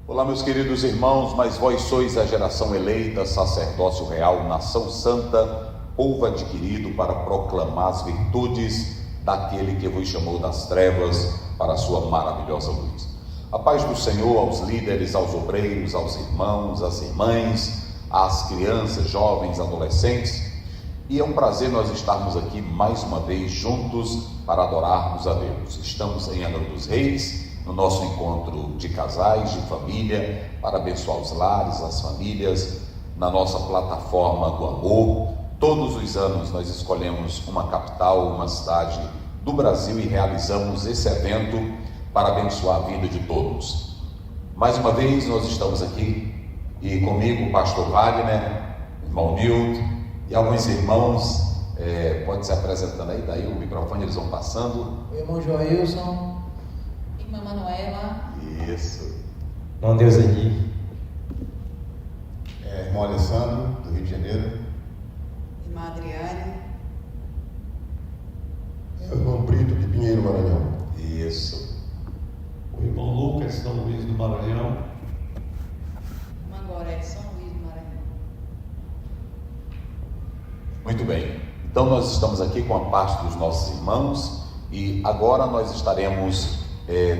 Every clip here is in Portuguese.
Olá, meus queridos irmãos, mas vós sois a geração eleita, sacerdócio real, nação santa, povo adquirido para proclamar as virtudes daquele que vos chamou das trevas para a sua maravilhosa luz. A paz do Senhor aos líderes, aos obreiros, aos irmãos, às irmãs, às crianças, jovens, adolescentes. E é um prazer nós estarmos aqui mais uma vez juntos para adorarmos a Deus. Estamos em Angra dos Reis, no nosso encontro de casais, de família, para abençoar os lares, as famílias, na nossa plataforma do amor. Todos os anos nós escolhemos uma capital, uma cidade do Brasil e realizamos esse evento para abençoar a vida de todos. Mais uma vez nós estamos aqui e comigo o pastor Wagner, irmão Nilton e alguns irmãos, pode se apresentando aí, daí o microfone eles vão passando. O irmão Joilson, irmã Manuela, Isso. Irmão Deus aqui. Irmão Alessandro, do Rio de Janeiro. irmã Adriane, Irmão Brito, de Pinheiro, Maranhão. Isso. O irmão Lucas, São Luís do Maranhão. irmã Gorete, São Luís do Maranhão. Muito bem. Então nós estamos aqui com a parte dos nossos irmãos e agora nós estaremos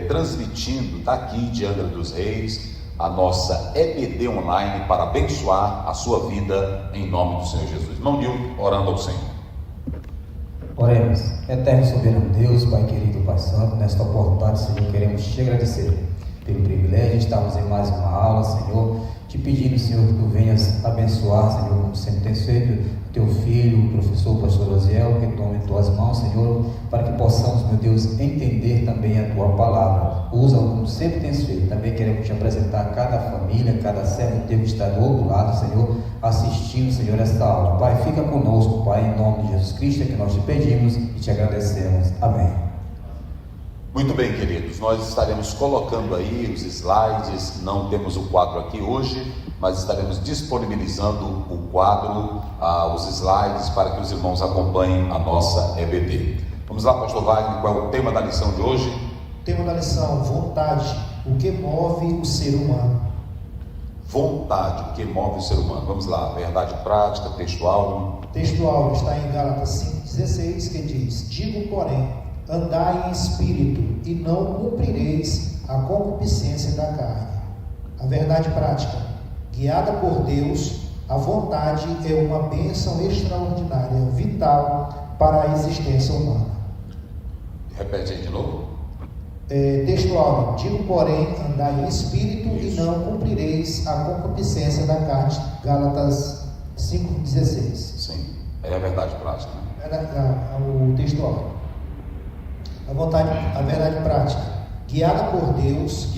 transmitindo daqui de Angra dos Reis a nossa EBD online para abençoar a sua vida em nome do Senhor Jesus. Irmão Nilton, orando ao Senhor. oremos. Eterno e soberano Deus, Pai querido, Pai Santo, nesta oportunidade, Senhor, queremos te agradecer pelo privilégio de estarmos em mais uma aula, Senhor, te pedindo, Senhor, que tu venhas abençoar, Senhor, como sempre tens feito, teu filho, o professor, pastor Osiel, que toma em tuas mãos, Senhor, para que possamos, meu Deus, entender também a tua palavra. Usa como sempre tens feito. Também queremos te apresentar cada família, cada servo teu que está do outro lado, Senhor, assistindo, Senhor, esta aula. Pai, fica conosco, Pai, em nome de Jesus Cristo, é que nós te pedimos e te agradecemos. Amém. Muito bem, queridos, nós estaremos colocando aí os slides, não temos o quadro aqui hoje, mas estaremos disponibilizando o quadro, os slides, para que os irmãos acompanhem a nossa EBD. Vamos lá, pastor Wagner, qual é o tema da lição de hoje? Tema da lição: vontade, o que move o ser humano. Vontade, o que move o ser humano. Vamos lá, verdade prática, textual. Textual está em Gálatas 5,16, que diz: digo, porém, andai em espírito e não cumprireis a concupiscência da carne. A verdade prática: guiada por Deus, a vontade é uma bênção extraordinária, vital para a existência humana. Repete aí de novo. Textual: digo, porém, andai em espírito e não cumprireis a concupiscência da carne. Gálatas 5,16. Sim, é a verdade prática, né? O textual. A verdade prática: guiada por Deus,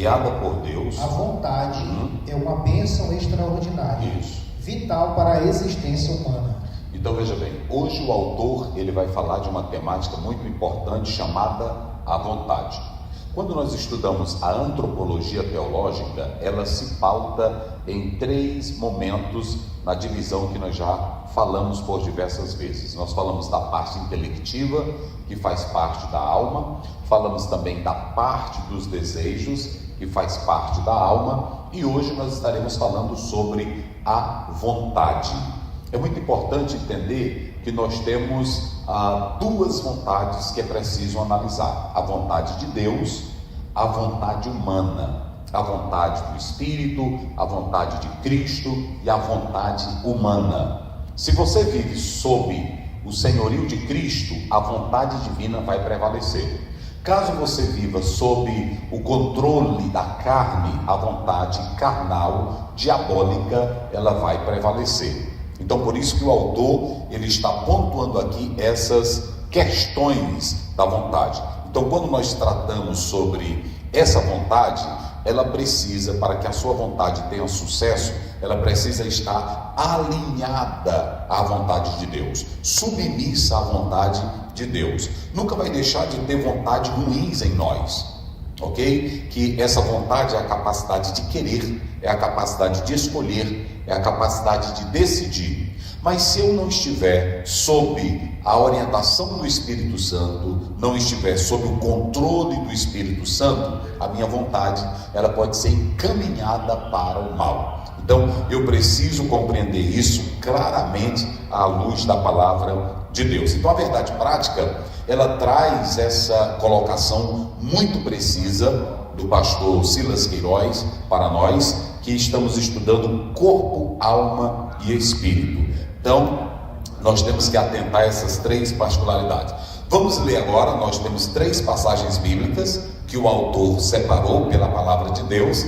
a vontade é uma bênção extraordinária, vital para a existência humana. Então veja bem, hoje o autor ele vai falar de uma temática muito importante chamada a vontade. Quando nós estudamos a antropologia teológica, ela se pauta em 3 momentos na divisão que nós já falamos por diversas vezes. Nós falamos da parte intelectiva, que faz parte da alma, falamos também da parte dos desejos, que faz parte da alma, e hoje nós estaremos falando sobre a vontade. É muito importante entender que nós temos 2 vontades que é preciso analisar: a vontade de Deus, a vontade humana, a vontade do Espírito, a vontade de Cristo e a vontade humana. Se você vive sob o senhorio de Cristo, a vontade divina vai prevalecer. Caso você viva sob o controle da carne, a vontade carnal, diabólica, ela vai prevalecer. Então, por isso que o autor ele está pontuando aqui essas questões da vontade. Então, quando nós tratamos sobre essa vontade, ela precisa, para que a sua vontade tenha sucesso, ela precisa estar alinhada à vontade de Deus, submissa à vontade de Deus. Nunca vai deixar de ter vontades ruins em nós, ok? Que essa vontade é a capacidade de querer, é a capacidade de escolher, é a capacidade de decidir. Mas se eu não estiver sob a orientação do Espírito Santo, não estiver sob o controle do Espírito Santo, a minha vontade, ela pode ser encaminhada para o mal. Então, eu preciso compreender isso claramente à luz da palavra de Deus. Então, a verdade prática, ela traz essa colocação muito precisa do pastor Silas Queiroz para nós, que estamos estudando corpo, alma e espírito. Então, nós temos que atentar a essas três particularidades. Vamos ler agora, nós temos 3 passagens bíblicas que o autor separou pela palavra de Deus,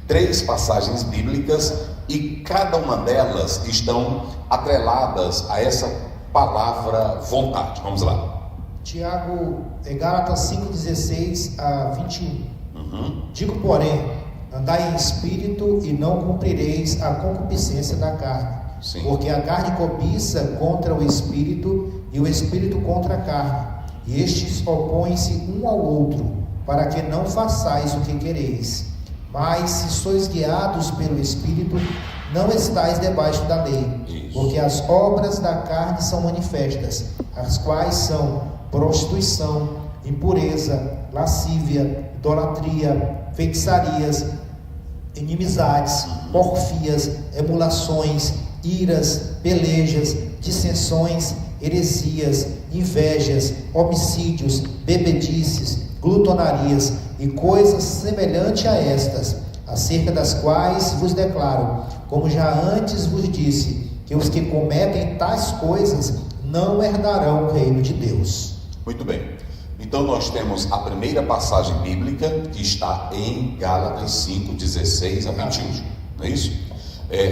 3 passagens bíblicas, e cada uma delas estão atreladas a essa palavra vontade. Vamos lá. Tiago, Gálatas 5:16 a 21. Digo, porém, andai em espírito e não cumprireis a concupiscência da carne. Sim. Porque a carne cobiça contra o espírito e o espírito contra a carne. E estes opõem-se um ao outro, para que não façais o que quereis. Mas se sois guiados pelo espírito, não estáis debaixo da lei. Isso. Porque as obras da carne são manifestas, as quais são prostituição, impureza, lascívia, idolatria, feitiçarias, inimizades, porfias, emulações, iras, pelejas, dissensões, heresias, invejas, homicídios, bebedices, glutonarias e coisas semelhantes a estas, acerca das quais vos declaro, como já antes vos disse, que os que cometem tais coisas não herdarão o reino de Deus. Muito bem. Então nós temos a primeira passagem bíblica que está em Gálatas 5:16 a 21. Não é isso?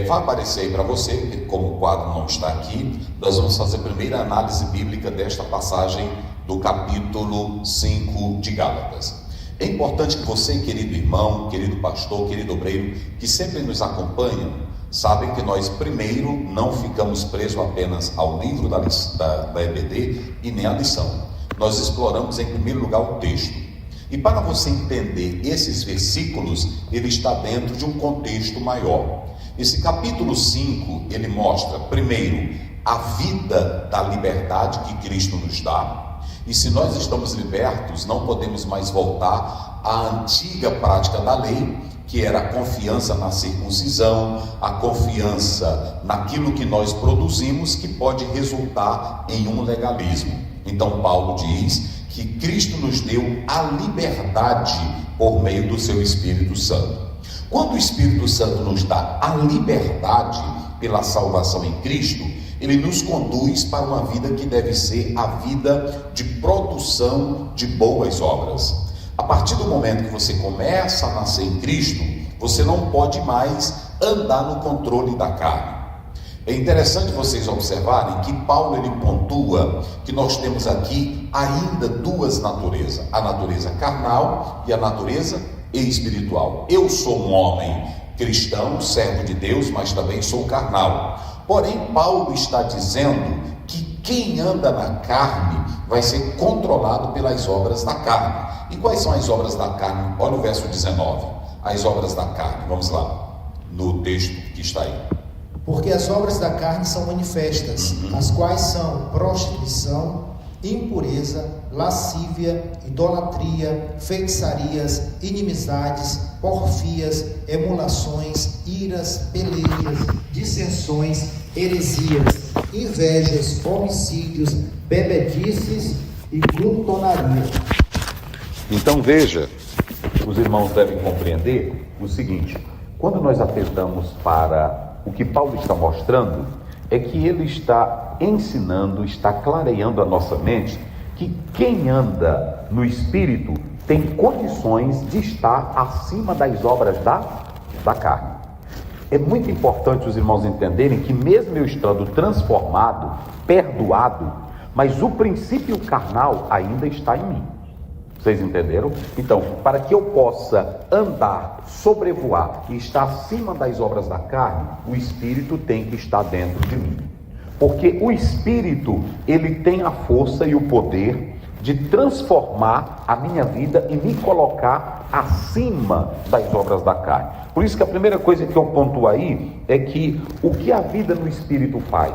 Vai aparecer aí para você, porque como o quadro não está aqui, nós vamos fazer a primeira análise bíblica desta passagem do capítulo 5 de Gálatas. É importante que você, querido irmão, querido pastor, querido obreiro, que sempre nos acompanham, sabem que nós primeiro não ficamos presos apenas ao livro da EBD e nem à lição. Nós exploramos em primeiro lugar o texto. E para você entender esses versículos, ele está dentro de um contexto maior. Esse capítulo 5, ele mostra, primeiro, a vida da liberdade que Cristo nos dá. E se nós estamos libertos, não podemos mais voltar à antiga prática da lei, que era a confiança na circuncisão, a confiança naquilo que nós produzimos, que pode resultar em um legalismo. Então Paulo diz que Cristo nos deu a liberdade por meio do seu Espírito Santo. Quando o Espírito Santo nos dá a liberdade pela salvação em Cristo, ele nos conduz para uma vida que deve ser a vida de produção de boas obras. A partir do momento que você começa a nascer em Cristo, você não pode mais andar no controle da carne. É interessante vocês observarem que Paulo ele pontua que nós temos aqui ainda 2 naturezas, a natureza carnal e a natureza espiritual. Eu sou um homem cristão, servo de Deus, mas também sou carnal. Porém, Paulo está dizendo que quem anda na carne vai ser controlado pelas obras da carne. E quais são as obras da carne? Olha o verso 19. As obras da carne, vamos lá, no texto que está aí. Porque as obras da carne são manifestas, as quais são prostituição, impureza, lascívia, idolatria, feitiçarias, inimizades, porfias, emulações, iras, pelejas, dissensões, heresias, invejas, homicídios, bebedices e glutonaria. Então veja, os irmãos devem compreender o seguinte: quando nós atentamos para o que Paulo está mostrando, é que ele está ensinando, está clareando a nossa mente, que quem anda no Espírito tem condições de estar acima das obras da carne. É muito importante os irmãos entenderem que mesmo eu estando transformado, perdoado, mas o princípio carnal ainda está em mim. Vocês entenderam? Então, para que eu possa andar, sobrevoar e estar acima das obras da carne, o Espírito tem que estar dentro de mim. Porque o Espírito, ele tem a força e o poder de transformar a minha vida e me colocar acima das obras da carne. Por isso que a primeira coisa que eu pontuo aí é que o que a vida no Espírito faz?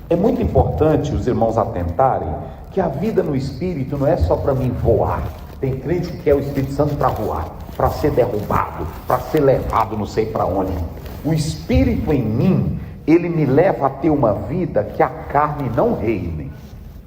É muito importante os irmãos atentarem que a vida no Espírito não é só para mim voar. Tem crente que quer o Espírito Santo para voar, para ser derrubado, para ser levado não sei para onde. O Espírito em mim, ele me leva a ter uma vida que a carne não reine.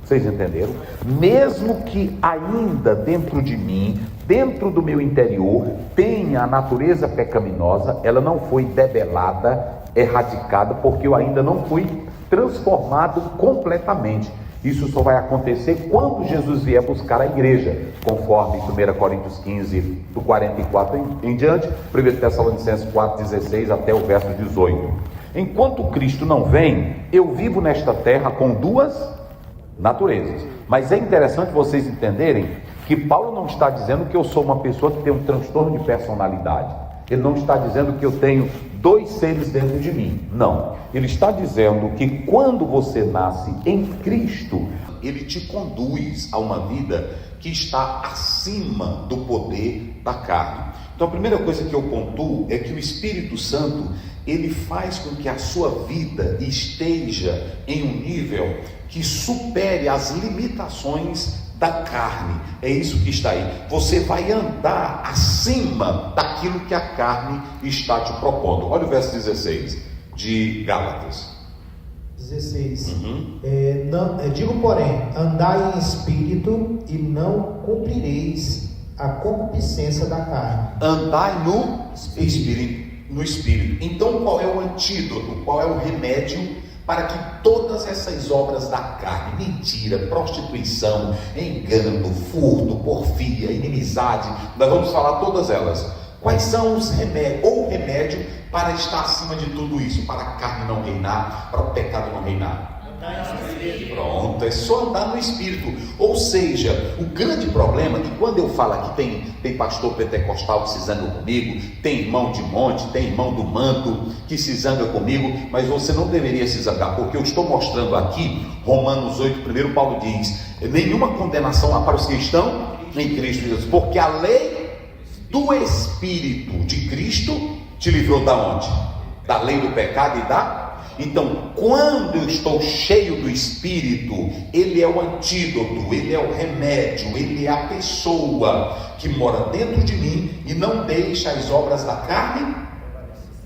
Vocês entenderam? Mesmo que ainda dentro de mim, dentro do meu interior, tenha a natureza pecaminosa, ela não foi debelada, erradicada, porque eu ainda não fui transformado completamente. Isso só vai acontecer quando Jesus vier buscar a igreja, conforme 1 Coríntios 15, do 44 em diante, 1 Tessalonicenses 4, 16 até o verso 18. Enquanto Cristo não vem, eu vivo nesta terra com duas naturezas. Mas é interessante vocês entenderem que Paulo não está dizendo que eu sou uma pessoa que tem um transtorno de personalidade. Ele não está dizendo que eu tenho dois seres dentro de mim. Não. Ele está dizendo que quando você nasce em Cristo, ele te conduz a uma vida que está acima do poder da carne. Então a primeira coisa que eu pontuo é que o Espírito Santo, ele faz com que a sua vida esteja em um nível que supere as limitações da carne. É isso que está aí. Você vai andar acima daquilo que a carne está te propondo. Olha o verso 16 de Gálatas 16. Digo, porém, andai em espírito e não cumprireis a concupiscência da carne. Andai no espírito. Então qual é o antídoto? Qual é o remédio para que todas essas obras da carne, mentira, prostituição, engano, furto, porfia, inimizade, nós vamos falar todas elas. Quais são os remédios, ou remédio para estar acima de tudo isso, para a carne não reinar, para o pecado não reinar? Pronto, é só andar no Espírito. Ou seja, o grande problema, e quando eu falo aqui, tem pastor pentecostal que se zanga comigo, tem irmão de monte, tem irmão do manto que se zanga comigo, mas você não deveria se zangar, porque eu estou mostrando aqui, Romanos 8, primeiro Paulo diz, nenhuma condenação há para os que estão em Cristo Jesus, porque a lei do Espírito de Cristo te livrou da onde? Da lei do pecado e da... Então, quando eu estou cheio do Espírito, ele é o antídoto, ele é o remédio, ele é a pessoa que mora dentro de mim e não deixa as obras da carne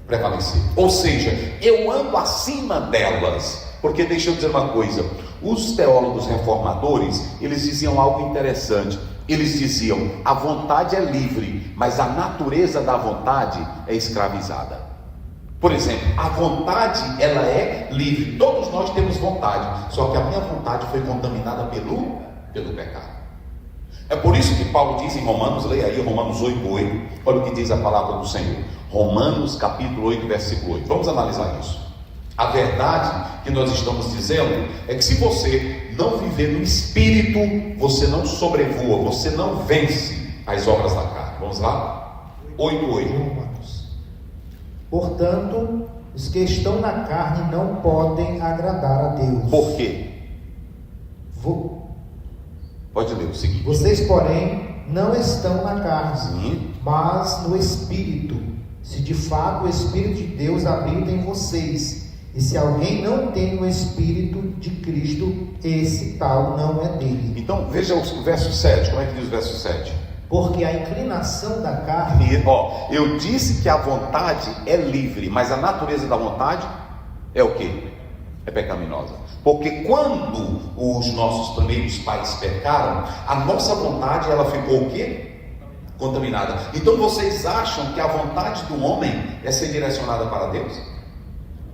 prevalecer. Ou seja, eu ando acima delas. Porque deixa eu dizer uma coisa, os teólogos reformadores, eles diziam algo interessante. Eles diziam, a vontade é livre, mas a natureza da vontade é escravizada. Por exemplo, a vontade, ela é livre. Todos nós temos vontade. Só que a minha vontade foi contaminada pelo pecado. É por isso que Paulo diz em Romanos, leia aí Romanos 8:8. Olha o que diz a palavra do Senhor. Romanos capítulo 8, versículo 8. Vamos analisar isso. A verdade que nós estamos dizendo é que se você não viver no Espírito, você não sobrevoa, você não vence as obras da carne. Vamos lá? 8:8. Portanto, os que estão na carne não podem agradar a Deus. Por quê? Pode ler o seguinte. Vocês, porém, não estão na carne, Sim. mas no Espírito, se de fato o Espírito de Deus habita em vocês. E se alguém não tem o Espírito de Cristo, esse tal não é dele. Então, veja o verso 7. Como é que diz o verso 7? Porque a inclinação da carne... Eu disse que a vontade é livre, mas a natureza da vontade é o quê? É pecaminosa. Porque quando os nossos primeiros pais pecaram, a nossa vontade, ela ficou o quê? Contaminada. Então vocês acham que a vontade do homem é ser direcionada para Deus?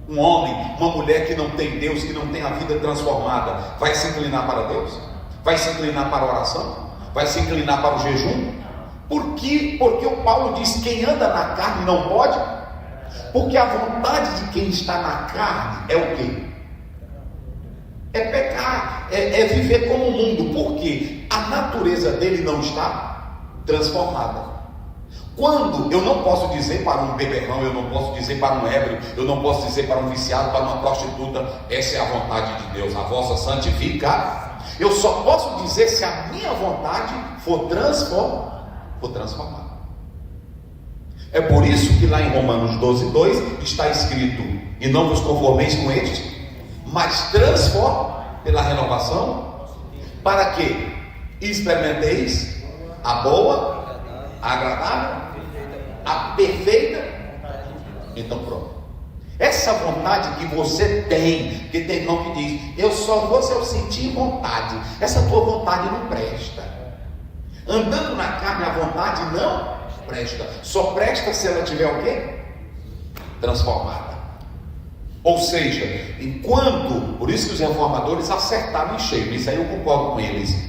Um homem, uma mulher que não tem Deus, que não tem a vida transformada, vai se inclinar para Deus? Vai se inclinar para a oração? Vai se inclinar para o jejum? Por quê? Porque o Paulo diz, quem anda na carne não pode? Porque a vontade de quem está na carne é o quê? É pecar, é viver como o mundo, porque a natureza dele não está transformada. Quando eu não posso dizer para um beberrão, eu não posso dizer para um ébrio, eu não posso dizer para um viciado, para uma prostituta, essa é a vontade de Deus, a vossa santificação. Eu só posso dizer se a minha vontade for transformada. É por isso que lá em Romanos 12:2 está escrito: e não vos conformeis com estes, mas transforma pela renovação, para que experimenteis a boa, a agradável, a perfeita. Então pronto. Essa vontade que você tem, que tem irmão que diz, eu só vou se eu sentir vontade. Essa tua vontade não presta. Andando na carne, a vontade não presta. Só presta se ela tiver o quê? Transformada. Ou seja, enquanto, por isso que os reformadores acertaram em cheio, isso aí eu concordo com eles.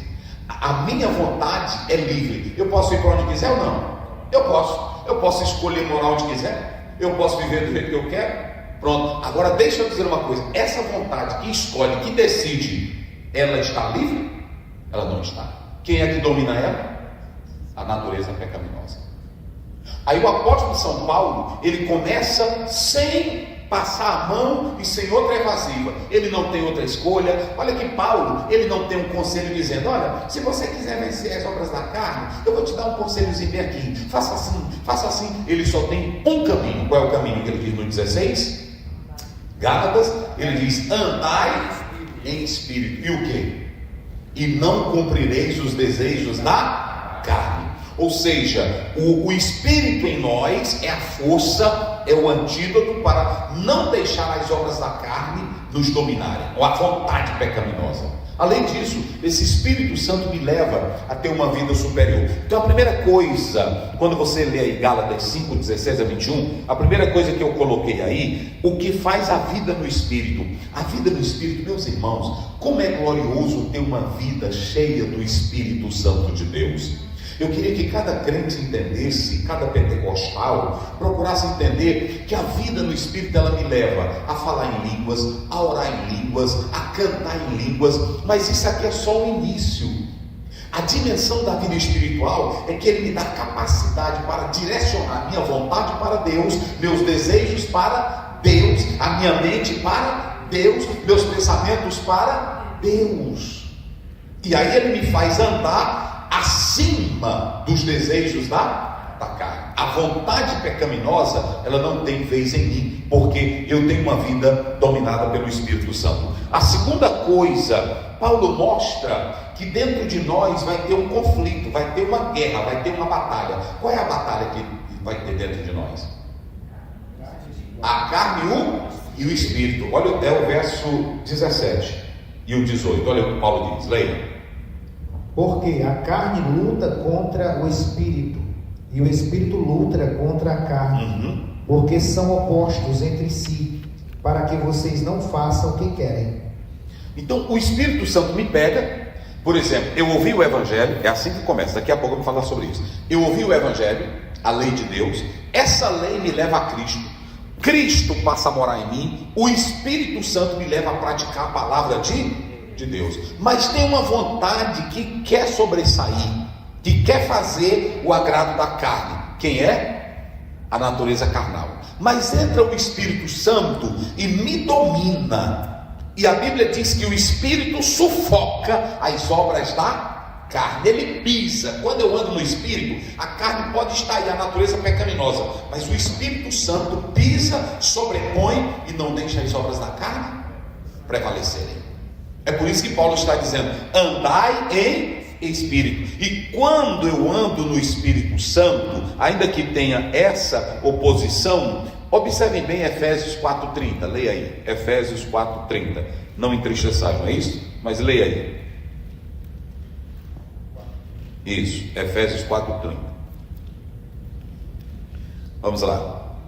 A minha vontade é livre. Eu posso ir para onde quiser ou não? Eu posso escolher morar onde quiser. Eu posso viver do jeito que eu quero. Pronto, agora deixa eu dizer uma coisa. Essa vontade que escolhe, que decide, ela está livre? Ela não está. Quem é que domina ela? A natureza pecaminosa. Aí o apóstolo São Paulo, ele começa sem passar a mão e sem outra evasiva. Ele não tem outra escolha. Olha que Paulo, ele não tem um conselho dizendo, olha, se você quiser vencer as obras da carne, eu vou te dar um conselhozinho bem aqui, faça assim, faça assim. Ele só tem um caminho. Qual é o caminho que ele diz no 16? Gálatas, ele diz, andai em espírito. E o que? E não cumprireis os desejos da carne. Ou seja, o espírito em nós é a força, é o antídoto para não deixar as obras da carne nos dominarem, ou a vontade pecaminosa. Além disso, esse Espírito Santo me leva a ter uma vida superior. Então a primeira coisa, quando você lê aí Gálatas 5, 16 a 21, a primeira coisa que eu coloquei aí, o que faz a vida no Espírito. A vida no Espírito, meus irmãos, como é glorioso ter uma vida cheia do Espírito Santo de Deus. Eu queria que cada crente entendesse, cada pentecostal procurasse entender que a vida no Espírito, ela me leva a falar em línguas, a orar em línguas, a cantar em línguas, mas isso aqui é só o início. A dimensão da vida espiritual é que ele me dá capacidade para direcionar minha vontade para Deus, meus desejos para Deus, a minha mente para Deus, meus pensamentos para Deus. E aí ele me faz andar acima dos desejos da carne. A vontade pecaminosa, ela não tem vez em mim, porque eu tenho uma vida dominada pelo Espírito Santo. A segunda coisa, Paulo mostra que dentro de nós vai ter um conflito, vai ter uma guerra, vai ter uma batalha. Qual é a batalha que vai ter dentro de nós? A carne e o Espírito. Olha até o verso 17 e o 18, olha o que Paulo diz, leia. Porque a carne luta contra o Espírito, e o Espírito luta contra a carne, porque são opostos entre si, para que vocês não façam o que querem. Então o Espírito Santo me pega, por exemplo, eu ouvi o Evangelho, é assim que começa, daqui a pouco eu vou falar sobre isso. Eu ouvi o Evangelho, a lei de Deus, essa lei me leva a Cristo, Cristo passa a morar em mim, o Espírito Santo me leva a praticar a palavra de Deus, mas tem uma vontade que quer sobressair, que quer fazer o agrado da carne. Quem é? A natureza carnal. Mas entra o Espírito Santo e me domina, e a Bíblia diz que o Espírito sufoca as obras da carne, ele pisa. Quando eu ando no Espírito, a carne pode estar aí, a natureza pecaminosa, mas o Espírito Santo pisa, sobrepõe e não deixa as obras da carne prevalecerem. É por isso que Paulo está dizendo, andai em Espírito. E quando eu ando no Espírito Santo, ainda que tenha essa oposição, observem bem Efésios 4,30, leia aí, Efésios 4,30, não entristeçais, não é isso? Mas leia aí, isso, Efésios 4,30, vamos lá,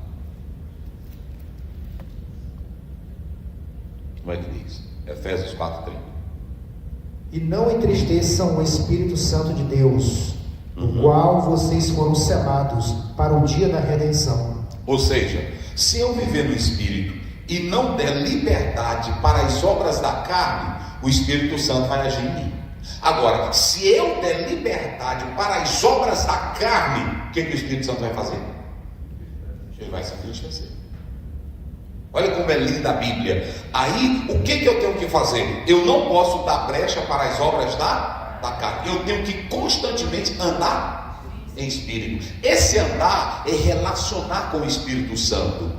como é que diz? Efésios 4,30. E não entristeçam o Espírito Santo de Deus, no qual vocês foram selados para o dia da redenção. Ou seja, se eu viver no Espírito e não der liberdade para as obras da carne, o Espírito Santo vai agir em mim. Agora, se eu der liberdade para as obras da carne, o que o Espírito Santo vai fazer? Ele vai se entristecer. Olha como é linda a Bíblia. Aí, o que eu tenho que fazer? Eu não posso dar brecha para as obras da carne. Eu tenho que constantemente andar em Espírito. Esse andar é relacionar com o Espírito Santo.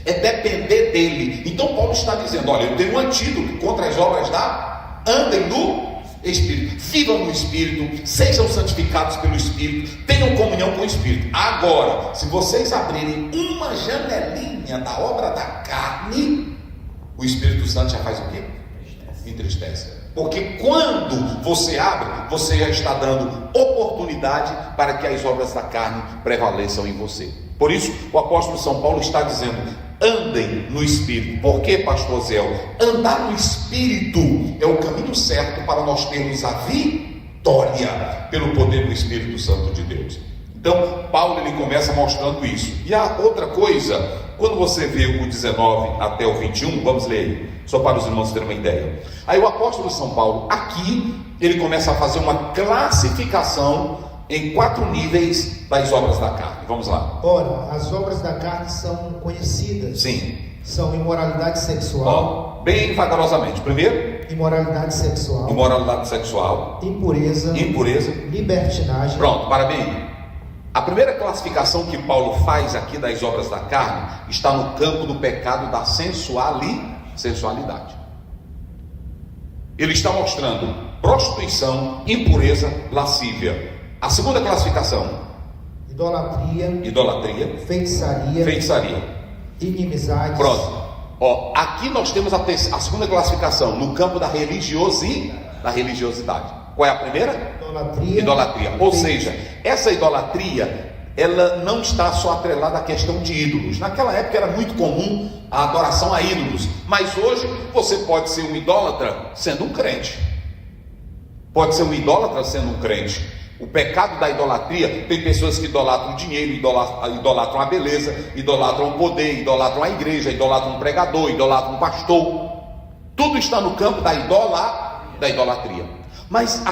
é depender dele. Então Paulo está dizendo: olha, eu tenho um antídoto contra as obras da... Andem no Espírito, vivam no Espírito, sejam santificados pelo Espírito, tenham comunhão com o Espírito. Agora, se vocês abrirem uma janelinha da obra da carne, o Espírito Santo já faz o quê? Entristece. Porque quando você abre, você já está dando oportunidade para que as obras da carne prevaleçam em você. Por isso, o apóstolo São Paulo está dizendo: andem no Espírito. Por quê, pastor Zé? Andar no Espírito é o caminho certo para nós termos a vitória pelo poder do Espírito Santo de Deus. Então, Paulo ele começa mostrando isso. E a outra coisa, quando você vê o 19 até o 21, vamos ler aí, só para os irmãos terem uma ideia. Aí o apóstolo São Paulo, aqui, ele começa a fazer uma classificação em 4 níveis das obras da carne. Vamos lá. Ora, as obras da carne são conhecidas. Sim. São imoralidade sexual. Ó, bem vagarosamente. Primeiro, imoralidade sexual. Imoralidade sexual. Impureza. Impureza. Libertinagem. Pronto, para bem. A primeira classificação que Paulo faz aqui das obras da carne está no campo do pecado da sensualidade. Ele está mostrando prostituição, impureza, lascívia. A segunda classificação: idolatria, feitiçaria, inimizade. Pronto. Ó, aqui nós temos a segunda classificação no campo da religiosidade. Qual é a primeira? Idolatria. Ou seja, essa idolatria, ela não está só atrelada à questão de ídolos. Naquela época era muito comum a adoração a ídolos, mas hoje você pode ser um idólatra sendo um crente. Pode ser um idólatra sendo um crente. O pecado da idolatria, tem pessoas que idolatram o dinheiro, idolatram a beleza, idolatram o poder, idolatram a igreja, idolatram um pregador, idolatram um pastor. Tudo está no campo da idolatria. Mas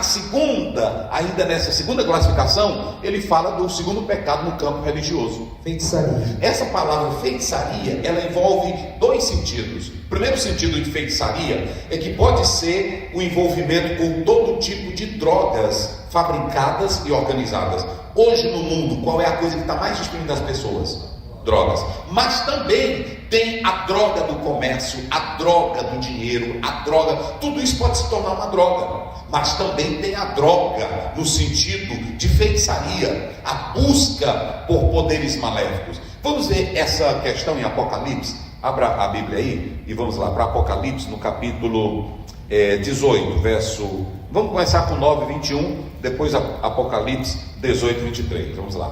ainda nessa segunda classificação, ele fala do segundo pecado no campo religioso: feitiçaria. Essa palavra feitiçaria, ela envolve 2 sentidos. O primeiro sentido de feitiçaria é que pode ser o envolvimento com todo tipo de drogas fabricadas e organizadas. Hoje no mundo, qual é a coisa que está mais destruindo as pessoas? Drogas. Mas também tem a droga do comércio, a droga do dinheiro, a droga, tudo isso pode se tornar uma droga. Mas também tem a droga no sentido de feitiçaria, a busca por poderes maléficos. Vamos ver essa questão em Apocalipse. Abra a Bíblia aí e vamos lá para Apocalipse, no capítulo 18, verso... Vamos começar com 9, 21, depois Apocalipse 18, 23. Vamos lá.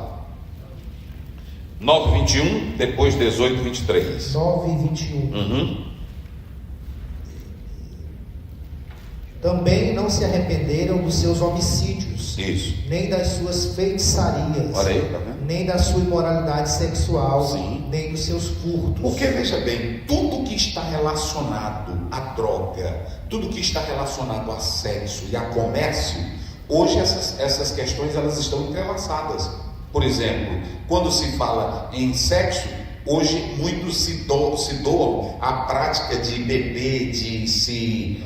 9, 21, depois 18, 23. 9 e 21. Uhum. Também não se arrependeram dos seus homicídios. Isso. Nem das suas feitiçarias. Olha aí, tá vendo? Nem da sua imoralidade sexual. Sim. Nem dos seus furtos. Porque veja bem, tudo que está relacionado à droga, tudo que está relacionado a sexo e a comércio, hoje essas questões elas estão entrelaçadas. Por exemplo, quando se fala em sexo, hoje muitos se doam à prática de beber, de se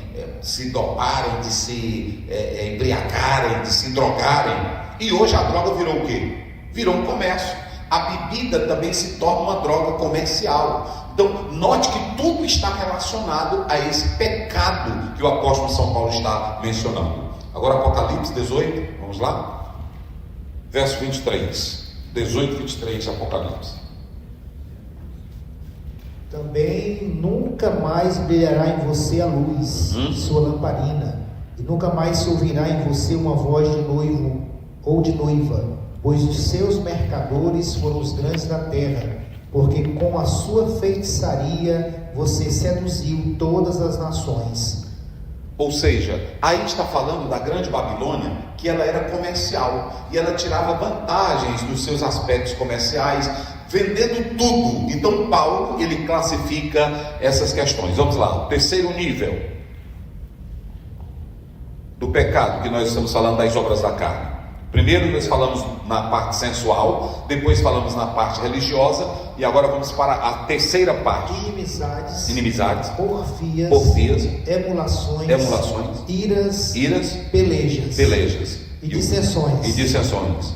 doparem, de se embriagarem, de se drogarem. E hoje a droga virou o quê? Virou um comércio. A bebida também se torna uma droga comercial. Então, note que tudo está relacionado a esse pecado que o apóstolo São Paulo está mencionando. Agora Apocalipse 18, vamos lá? Verso 23, 18, 23, Apocalipse. Também nunca mais brilhará em você a luz de sua lamparina, e nunca mais se ouvirá em você uma voz de noivo ou de noiva, pois os seus mercadores foram os grandes da terra, porque com a sua feitiçaria você seduziu todas as nações. Ou seja, aí está falando da grande Babilônia, que ela era comercial, e ela tirava vantagens dos seus aspectos comerciais, vendendo tudo. Então Paulo, ele classifica essas questões. Vamos lá, o terceiro nível do pecado, que nós estamos falando das obras da carne. Primeiro nós falamos na parte sensual, depois falamos na parte religiosa, e agora vamos para a terceira parte: inimizades, porfias, emulações, iras, pelejas e dissensões.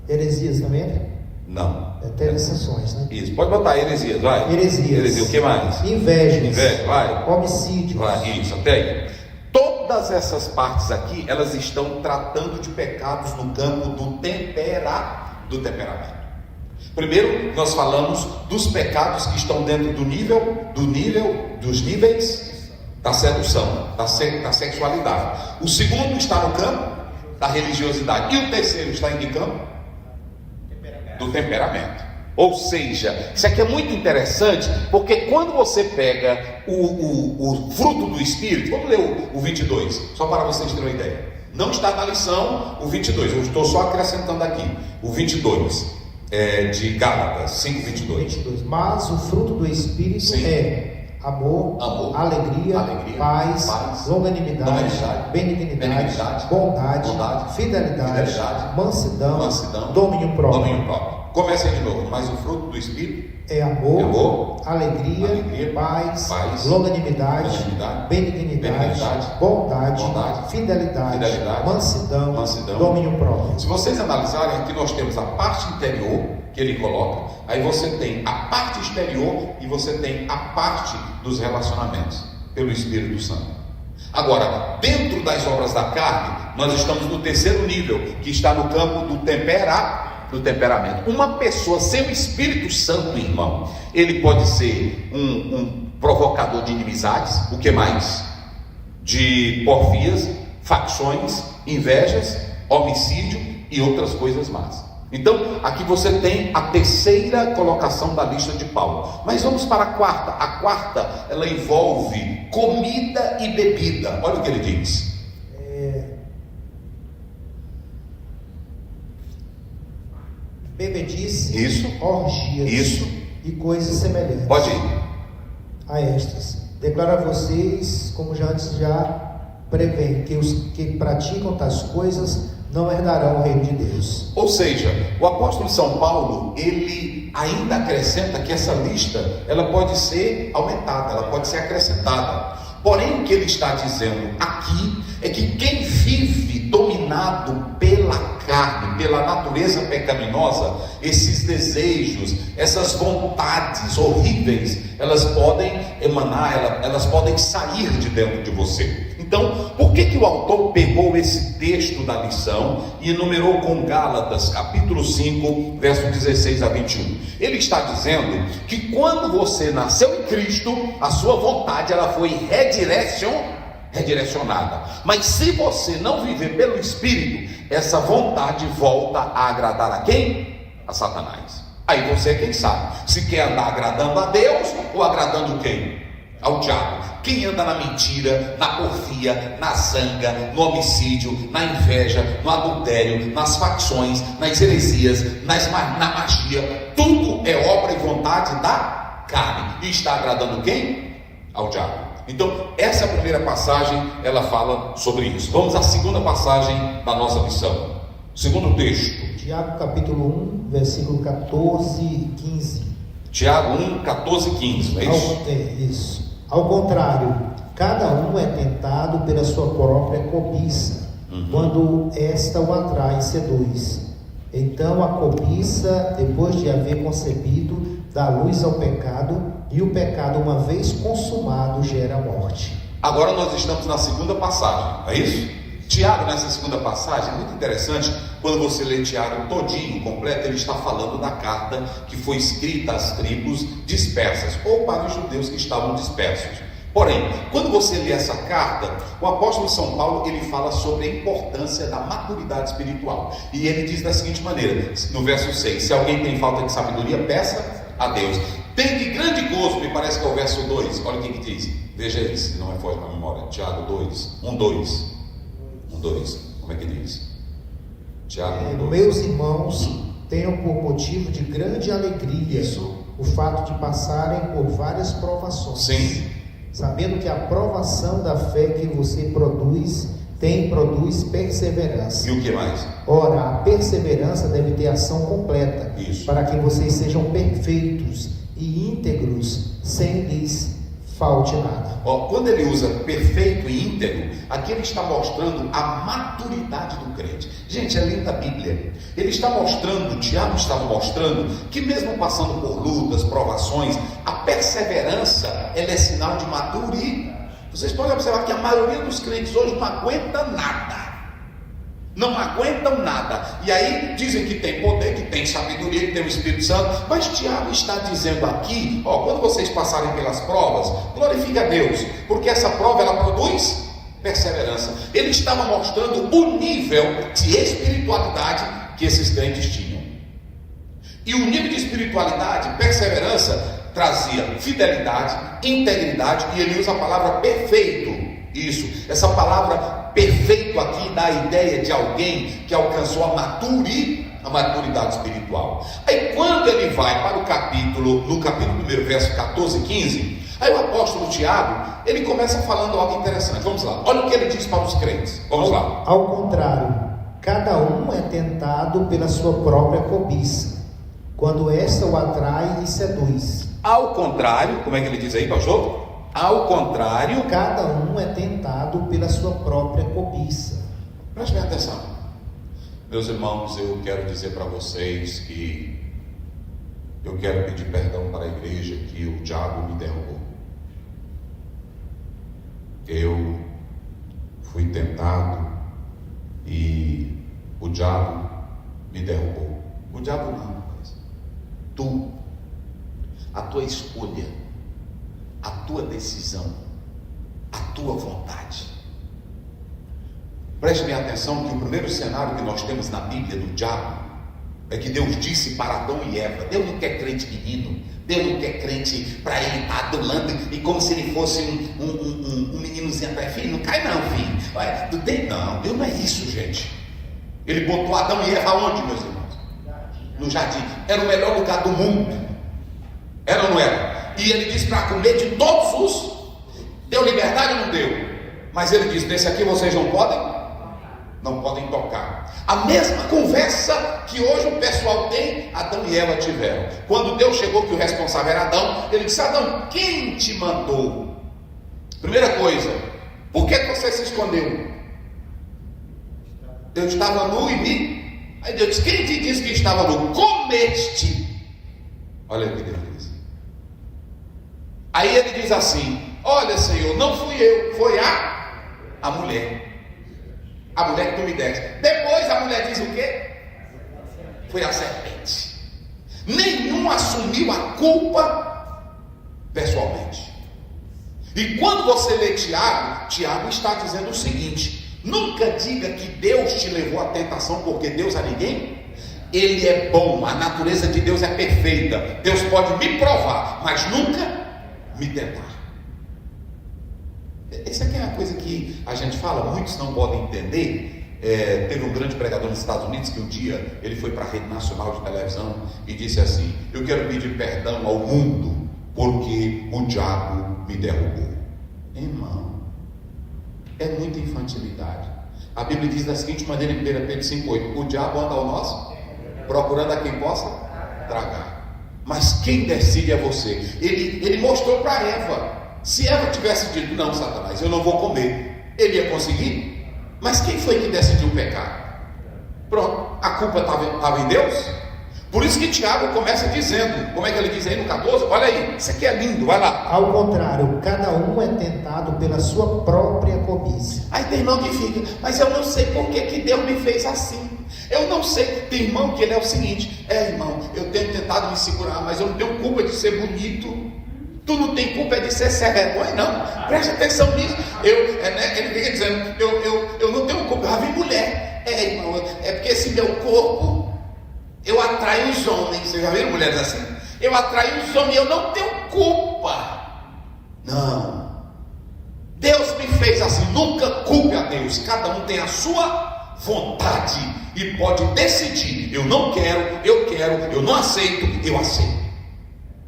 Heresias também? Não. Tem exceções, né? Isso, pode botar heresias, vai. Heresias. O que mais? Invejas. Inveja, vai. Homicídios. Vai, isso, até aí. Todas essas partes aqui, elas estão tratando de pecados no campo do temperamento. Primeiro, nós falamos dos pecados que estão dentro dos níveis da sedução, da sexualidade. O segundo está no campo da religiosidade. E o terceiro está em que campo? Do temperamento. Ou seja, isso aqui é muito interessante, porque quando você pega o fruto do Espírito, vamos ler o 22, só para vocês terem uma ideia. Não está na lição o 22, eu estou só acrescentando aqui, o 22, de Gálatas 5:22. Mas o fruto do Espírito é amor, alegria, paz, longanimidade, benignidade, bondade, fidelidade, mansidão, domínio próprio. Comece de novo. Mas o fruto do Espírito é amor, alegria, paz, longanimidade, benignidade, bondade, fidelidade, mansidão, domínio próprio. Se vocês analisarem, aqui nós temos a parte interior que ele coloca, aí você tem a parte exterior e você tem a parte dos relacionamentos pelo Espírito Santo. Agora, dentro das obras da carne, nós estamos no terceiro nível, que está no campo do temperamento. Uma pessoa sem o Espírito Santo, irmão, ele pode ser um provocador de inimizades, o que mais? De porfias, facções, invejas, homicídio e outras coisas más. Então, aqui você tem a terceira colocação da lista de Paulo. Mas vamos para a quarta. A quarta, ela envolve comida e bebida. Olha o que ele diz. Bebedice, isso, orgias, isso, e coisas semelhantes. Pode ir. A estas. Declaro a vocês, como já prevém, que os que praticam tais coisas não herdarão o reino de Deus. Ou seja, o apóstolo São Paulo, ele ainda acrescenta que essa lista, ela pode ser aumentada, ela pode ser acrescentada. Porém, o que ele está dizendo aqui é que quem vive dominado pela carne, pela natureza pecaminosa, esses desejos, essas vontades horríveis, elas podem emanar, elas podem sair de dentro de você. Então, por que o autor pegou esse texto da lição e enumerou com Gálatas, capítulo 5, verso 16 a 21? Ele está dizendo que quando você nasceu em Cristo, a sua vontade ela foi redirecionada. Mas se você não viver pelo Espírito, essa vontade volta a agradar a quem? A Satanás. Aí você é quem sabe, se quer andar agradando a Deus ou agradando quem? Ao diabo. Quem anda na mentira, na porfia, na zanga, no homicídio, na inveja, no adultério, nas facções, nas heresias, na magia, tudo é obra e vontade da carne. E está agradando quem? Ao diabo. Então, essa é a primeira passagem, ela fala sobre isso. Vamos à segunda passagem da nossa lição. Segundo texto. Tiago capítulo 1, versículo 14 e 15. Tiago 1, 14 e 15, não é isso? Isso. Ao contrário, cada um é tentado pela sua própria cobiça, quando esta o atrai e seduz. Então a cobiça, depois de haver concebido, dá luz ao pecado, e o pecado, uma vez consumado, gera a morte. Agora nós estamos na segunda passagem, não é isso? Tiago, nessa segunda passagem, é muito interessante, quando você lê Tiago todinho, completo, ele está falando da carta que foi escrita às tribos dispersas, ou para os judeus que estavam dispersos. Porém, quando você lê essa carta, o apóstolo São Paulo, ele fala sobre a importância da maturidade espiritual. E ele diz da seguinte maneira, no verso 6, se alguém tem falta de sabedoria, peça a Deus. Tem de grande gozo, me parece que é o verso 2, olha o que diz, veja isso, se não é forte para a memória, Tiago 2, 2, como é que diz? Tiago 2. Meus irmãos, tenham por motivo de grande alegria o fato de passarem por várias provações. Sim. Sabendo que a provação da fé que você produz perseverança. E o que mais? Ora, a perseverança deve ter ação completa, isso, para que vocês sejam perfeitos e íntegros, sem lhes falte nada. Quando ele usa perfeito e íntegro, aqui ele está mostrando a maturidade do crente. Gente, é linda a Bíblia. Ele está mostrando, o diabo estava mostrando, que mesmo passando por lutas, provações, a perseverança, ela é sinal de maturidade. Vocês podem observar que a maioria dos crentes hoje não aguenta nada. Não aguentam nada. E aí dizem que tem poder, que tem sabedoria, que tem o Espírito Santo. Mas Tiago está dizendo aqui, quando vocês passarem pelas provas, glorifique a Deus, porque essa prova ela produz perseverança. Ele estava mostrando o nível de espiritualidade que esses crentes tinham. E o nível de espiritualidade, perseverança, trazia fidelidade, integridade, e ele usa a palavra perfeito. Isso, essa palavra perfeito aqui dá a ideia de alguém que alcançou a maturidade espiritual. Aí quando ele vai para no capítulo 1, verso 14 e 15, aí o apóstolo Tiago, ele começa falando algo interessante. Vamos lá, olha o que ele diz para os crentes. Vamos lá. Ao contrário, cada um é tentado pela sua própria cobiça, quando esta o atrai e seduz. Ao contrário, como é que ele diz aí, pastor? Ao contrário, cada um é tentado pela sua própria cobiça. Preste bem atenção. Meus irmãos, eu quero dizer para vocês que eu quero pedir perdão para a igreja que o diabo me derrubou. Eu fui tentado e o diabo me derrubou. O diabo não, mas tu, a tua escolha, a tua decisão, a tua vontade. Preste bem atenção que o primeiro cenário que nós temos na Bíblia do diabo é que Deus disse para Adão e Eva: Deus não quer crente menino, Deus não quer crente para ele estar adulando e como se ele fosse um meninozinho atrás. Filho, não cai não, filho. Olha, tu tem não, Deus não é isso, gente. Ele botou Adão e Eva onde, meus irmãos? No jardim. Era o melhor lugar do mundo. Era ou não era? E ele disse para comer de todos os. Deu liberdade ou não deu? Mas ele disse: desse aqui vocês não podem tocar. A mesma conversa que hoje o pessoal tem, Adão e Eva tiveram. Quando Deus chegou, que o responsável era Adão, ele disse: Adão, quem te mandou? Primeira coisa, por que você se escondeu? Eu estava nu e me. Aí Deus disse: quem te disse que estava nu? Comeste. Olha o que Deus diz. Aí ele diz assim: olha, Senhor, não fui eu, foi a mulher. A mulher que tu me deste. Depois a mulher diz o quê? Foi a serpente. Nenhum assumiu a culpa pessoalmente. E quando você lê Tiago está dizendo o seguinte: nunca diga que Deus te levou à tentação, porque Deus a ninguém. Ele é bom, a natureza de Deus é perfeita. Deus pode me provar, mas nunca me tentar. Essa aqui é uma coisa que a gente fala, muitos não podem entender. Teve um grande pregador nos Estados Unidos que um dia ele foi para a rede nacional de televisão e disse assim: eu quero pedir perdão ao mundo porque o diabo me derrubou. Irmão, é muita infantilidade. A Bíblia diz da seguinte maneira em 1 Pedro 5,8: o diabo anda ao nosso, procurando a quem possa tragar, mas quem decide é você. Ele mostrou para Eva. Se Eva tivesse dito: não, Satanás, eu não vou comer, ele ia conseguir? Mas quem foi que decidiu pecar? Pronto, a culpa estava em Deus. Por isso que Tiago começa dizendo, como é que ele diz aí no 14? Olha aí, isso aqui é lindo, vai lá. Ao contrário, cada um é tentado pela sua própria cobiça. Aí tem irmão que fica: mas eu não sei por que Deus me fez assim. Eu não sei. Tem irmão que ele é o seguinte: irmão, eu tenho tentado me segurar, mas eu não tenho culpa de ser bonito. Tu não tem culpa de ser sem vergonha, não. Preste atenção nisso. Ele fica dizendo: eu não tenho culpa. Eu vi mulher. Irmão, é porque esse meu corpo, eu atraio os homens. Vocês já viram mulheres assim? Eu atraio os homens, eu não tenho culpa. Não. Deus me fez assim. Nunca culpe a Deus. Cada um tem a sua vontade e pode decidir: eu não quero, eu quero, eu não aceito, eu aceito.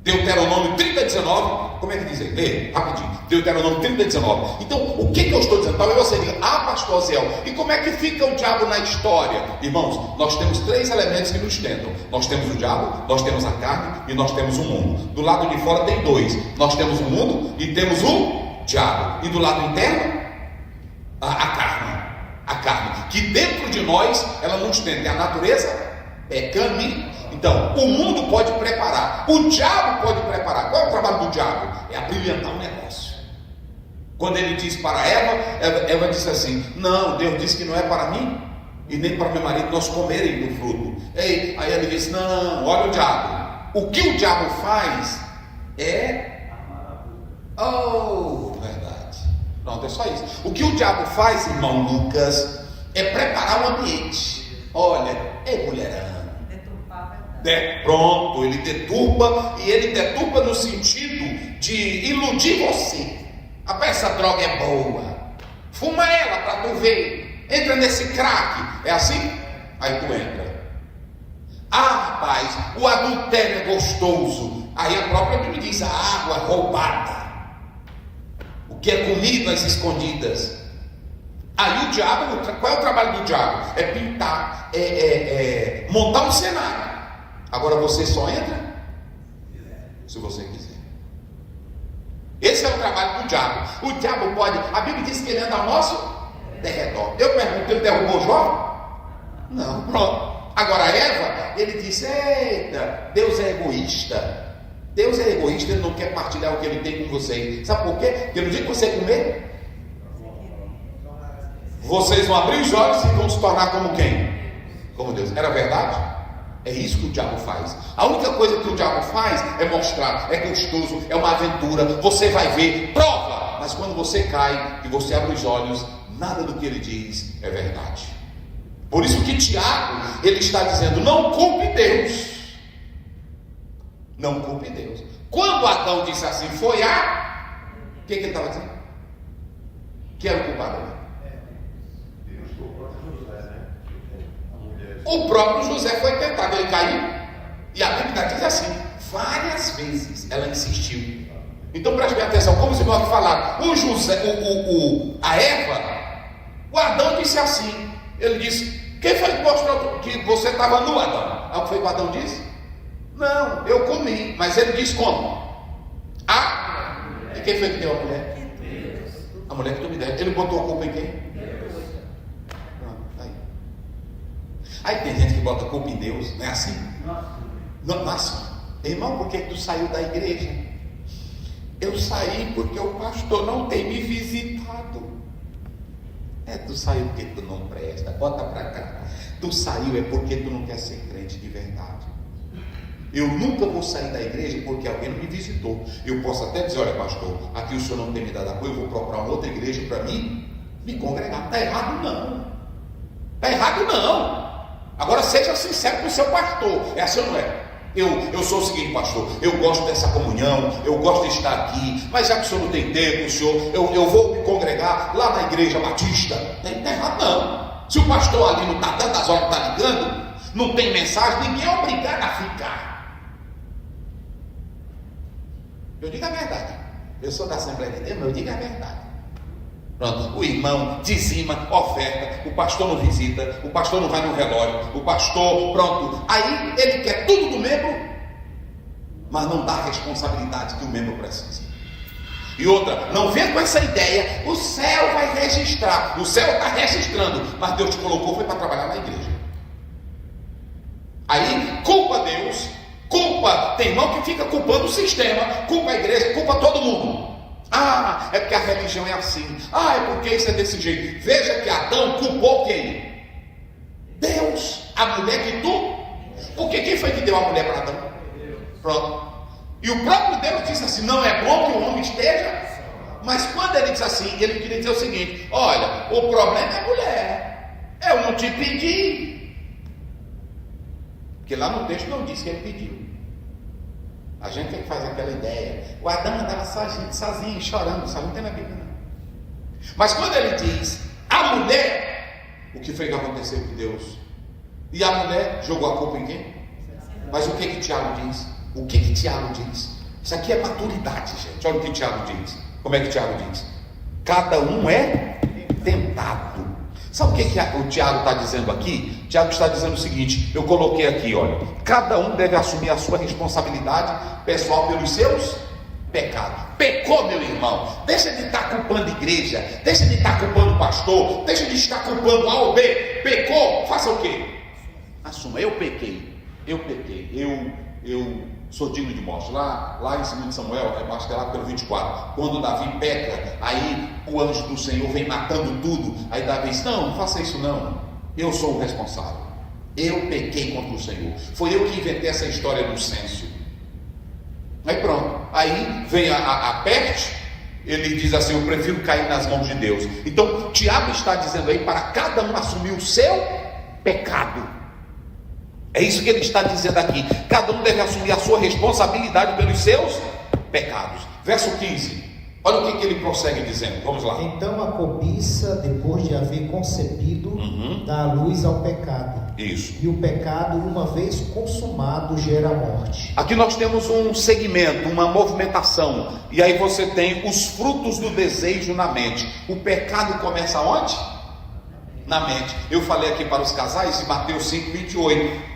Deuteronômio 30, 19, como é que diz aí? Lê, rapidinho. Deuteronômio 30, 19. Então, o que eu estou dizendo? Talvez você diga, pastor Zé, e como é que fica o diabo na história? Irmãos, nós temos 3 elementos que nos tentam. Nós temos o diabo, nós temos a carne e nós temos o mundo. Do lado de fora tem 2. Nós temos o mundo e temos o diabo. E do lado interno, a carne. A carne, que dentro de nós, ela nos tenta. A natureza pecaminosa. Então, o mundo pode preparar, o diabo pode preparar. Qual é o trabalho do diabo? É abrilhantar o negócio. Quando ele diz para Eva disse assim: não, Deus disse que não é para mim e nem para meu marido nós comerem do fruto. Aí ele disse: não, olha o diabo. O que o diabo faz é... verdade. Pronto, é só isso. O que o diabo faz, irmão Lucas, é preparar o ambiente. Olha, mulherão. Pronto, ele deturpa, e ele deturpa no sentido de iludir você. Rapaz, essa droga é boa, fuma ela para tu ver, entra nesse crack, é assim? Aí tu entra. Rapaz, o adultério é gostoso, aí a própria Bíblia diz: a água é roubada, o que é comido às escondidas. Aí o diabo, qual é o trabalho do diabo? É pintar, montar um cenário. Agora você só entra se você quiser. Esse é o trabalho do diabo. O diabo pode, a Bíblia diz que ele anda ao nosso derredor. Eu pergunto, ele derrubou Jó? Não, pronto. Agora Eva, ele disse: eita, Deus é egoísta. Deus é egoísta, ele não quer partilhar o que ele tem com vocês. Sabe por quê? Porque no dia que você comer, vocês vão abrir os olhos e vão se tornar como quem? Como Deus. Era verdade? É isso que o diabo faz. A única coisa que o diabo faz é mostrar, é gostoso, é uma aventura, você vai ver, prova. Mas quando você cai e você abre os olhos, nada do que ele diz é verdade. Por isso que Tiago, ele está dizendo: não culpe Deus. Não culpe Deus. Quando Adão disse assim, foi o que ele estava dizendo? Que era o culpado ali? O próprio José foi tentado, ele caiu. E a Bíblia diz assim: várias vezes ela insistiu. Então preste bem atenção, como os irmãos falaram, a Eva, o Adão disse assim. Ele disse: quem foi que mostrou que você estava nu, Adão? Aí o que foi que o Adão disse? Não, eu comi. Mas ele disse como? E quem foi que deu a mulher? A mulher que tu me deu. Ele botou a culpa em quem? Aí tem gente que bota culpa em Deus, não é assim? Não é assim. Irmão, por que tu saiu da igreja? Eu saí porque o pastor não tem me visitado. Tu saiu porque tu não presta, bota pra cá. Tu saiu é porque tu não quer ser crente de verdade. Eu nunca vou sair da igreja porque alguém não me visitou. Eu posso até dizer: olha, pastor, aqui o senhor não tem me dado apoio, eu vou procurar uma outra igreja para mim me congregar. Está errado não. Está errado não. Agora seja sincero com o seu pastor. É assim ou não é? Eu sou o seguinte, pastor, eu gosto dessa comunhão, eu gosto de estar aqui, mas já que o senhor não tem tempo, senhor, eu vou me congregar lá na igreja batista. Não está errado não. Se o pastor ali não está tantas horas que está ligando, não tem mensagem, ninguém é obrigado a ficar. Eu digo a verdade. Eu sou da Assembleia de Deus, mas eu digo a verdade. Pronto, o irmão dizima, oferta, o pastor não visita, o pastor não vai no velório, o pastor, pronto, aí ele quer tudo do membro, mas não dá a responsabilidade que o membro precisa. E outra, não vem com essa ideia: o céu vai registrar. O céu está registrando, mas Deus te colocou foi para trabalhar na igreja. Aí culpa Deus, tem irmão que fica culpando o sistema, culpa a igreja, culpa todo mundo. É porque a religião é assim. É porque isso é desse jeito. Veja que Adão culpou quem? Deus. A mulher que porque quem foi que deu a mulher para Adão? Pronto. E o próprio Deus disse assim: não é bom que o homem esteja. Mas quando ele diz assim, ele queria dizer o seguinte: olha, o problema é a mulher. Eu não te pedi. Porque lá no texto não diz que ele pediu. A gente é que faz aquela ideia. O Adão andava sozinho, chorando, só não tem na Bíblia não. Mas quando ele diz a mulher, o que foi que aconteceu com Deus? E a mulher jogou a culpa em quem? Mas o que Tiago diz? O que Tiago diz? Isso aqui é maturidade, gente. Olha o que Tiago diz. Como é que Tiago diz? Cada um é tentado. Sabe o que o Tiago está dizendo aqui? O Tiago está dizendo o seguinte, eu coloquei aqui, olha, cada um deve assumir a sua responsabilidade pessoal pelos seus pecados. Pecou, meu irmão, deixa de estar culpando a igreja, deixa de estar culpando o pastor, deixa de estar culpando A ou B. Pecou, faça o quê? Assuma, eu pequei, eu sou digno de morte. Lá em 2 Samuel, acho que é lá pelo 24, quando Davi peca, aí o anjo do Senhor vem matando tudo, aí Davi diz, não faça isso não, eu sou o responsável, eu pequei contra o Senhor, foi eu que inventei essa história do censo. Aí pronto, aí vem a peste, ele diz assim, eu prefiro cair nas mãos de Deus. Então Tiago está dizendo aí para cada um assumir o seu pecado. É isso que ele está dizendo aqui. Cada um deve assumir a sua responsabilidade pelos seus pecados. Verso 15. Olha o que ele prossegue dizendo. Vamos lá. Então a cobiça, depois de haver concebido, dá luz ao pecado. Isso. E o pecado, uma vez consumado, gera morte. Aqui nós temos um segmento, uma movimentação. E aí você tem os frutos do desejo na mente. O pecado começa onde? Na mente. Eu falei aqui para os casais em Mateus 5:28.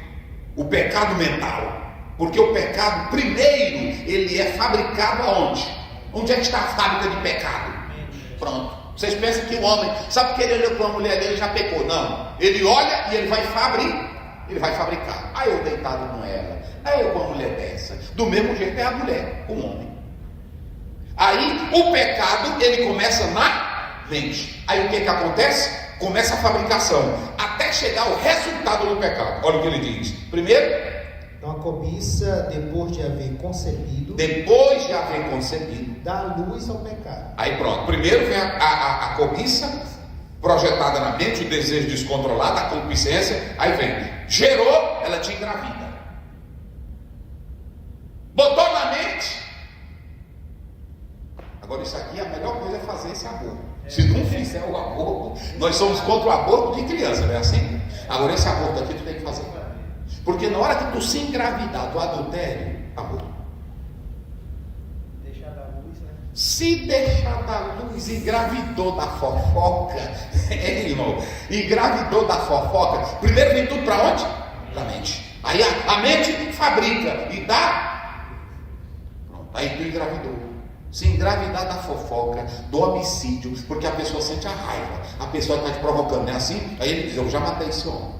O pecado mental. Porque o pecado, primeiro, ele é fabricado aonde? Onde é que está a fábrica de pecado? Pronto. Vocês pensam que o homem, sabe que ele olhou para uma mulher dele e já pecou? Não. Ele olha e ele vai fabricar. Aí eu deitado com ela, aí eu com uma mulher dessa. Do mesmo jeito é a mulher com o homem. Aí o pecado, ele começa na mente. Aí o que acontece? Começa a fabricação, até chegar ao resultado do pecado. Olha o que ele diz. Primeiro, então a cobiça, depois de haver concebido, dá luz ao pecado. Aí pronto, primeiro vem a cobiça projetada na mente, o desejo descontrolado, a concupiscência. Aí vem, gerou, ela te engravida, botou na mente. Agora isso aqui, a melhor coisa é fazer esse aborto. Se não fizer o aborto, nós somos contra o aborto de criança, não é assim? Agora esse aborto aqui tu tem que fazer. Porque na hora que tu se engravidar do adultério, aborto. Se deixar da luz, engravidou da fofoca, irmão, engravidou da fofoca, primeiro vem tudo para onde? Para a mente. Aí a mente fabrica e dá. Pronto, aí tu engravidou. Se engravidar da fofoca, do homicídio, porque a pessoa sente a raiva, a pessoa está te provocando, não é assim? Aí ele diz, eu já matei esse homem.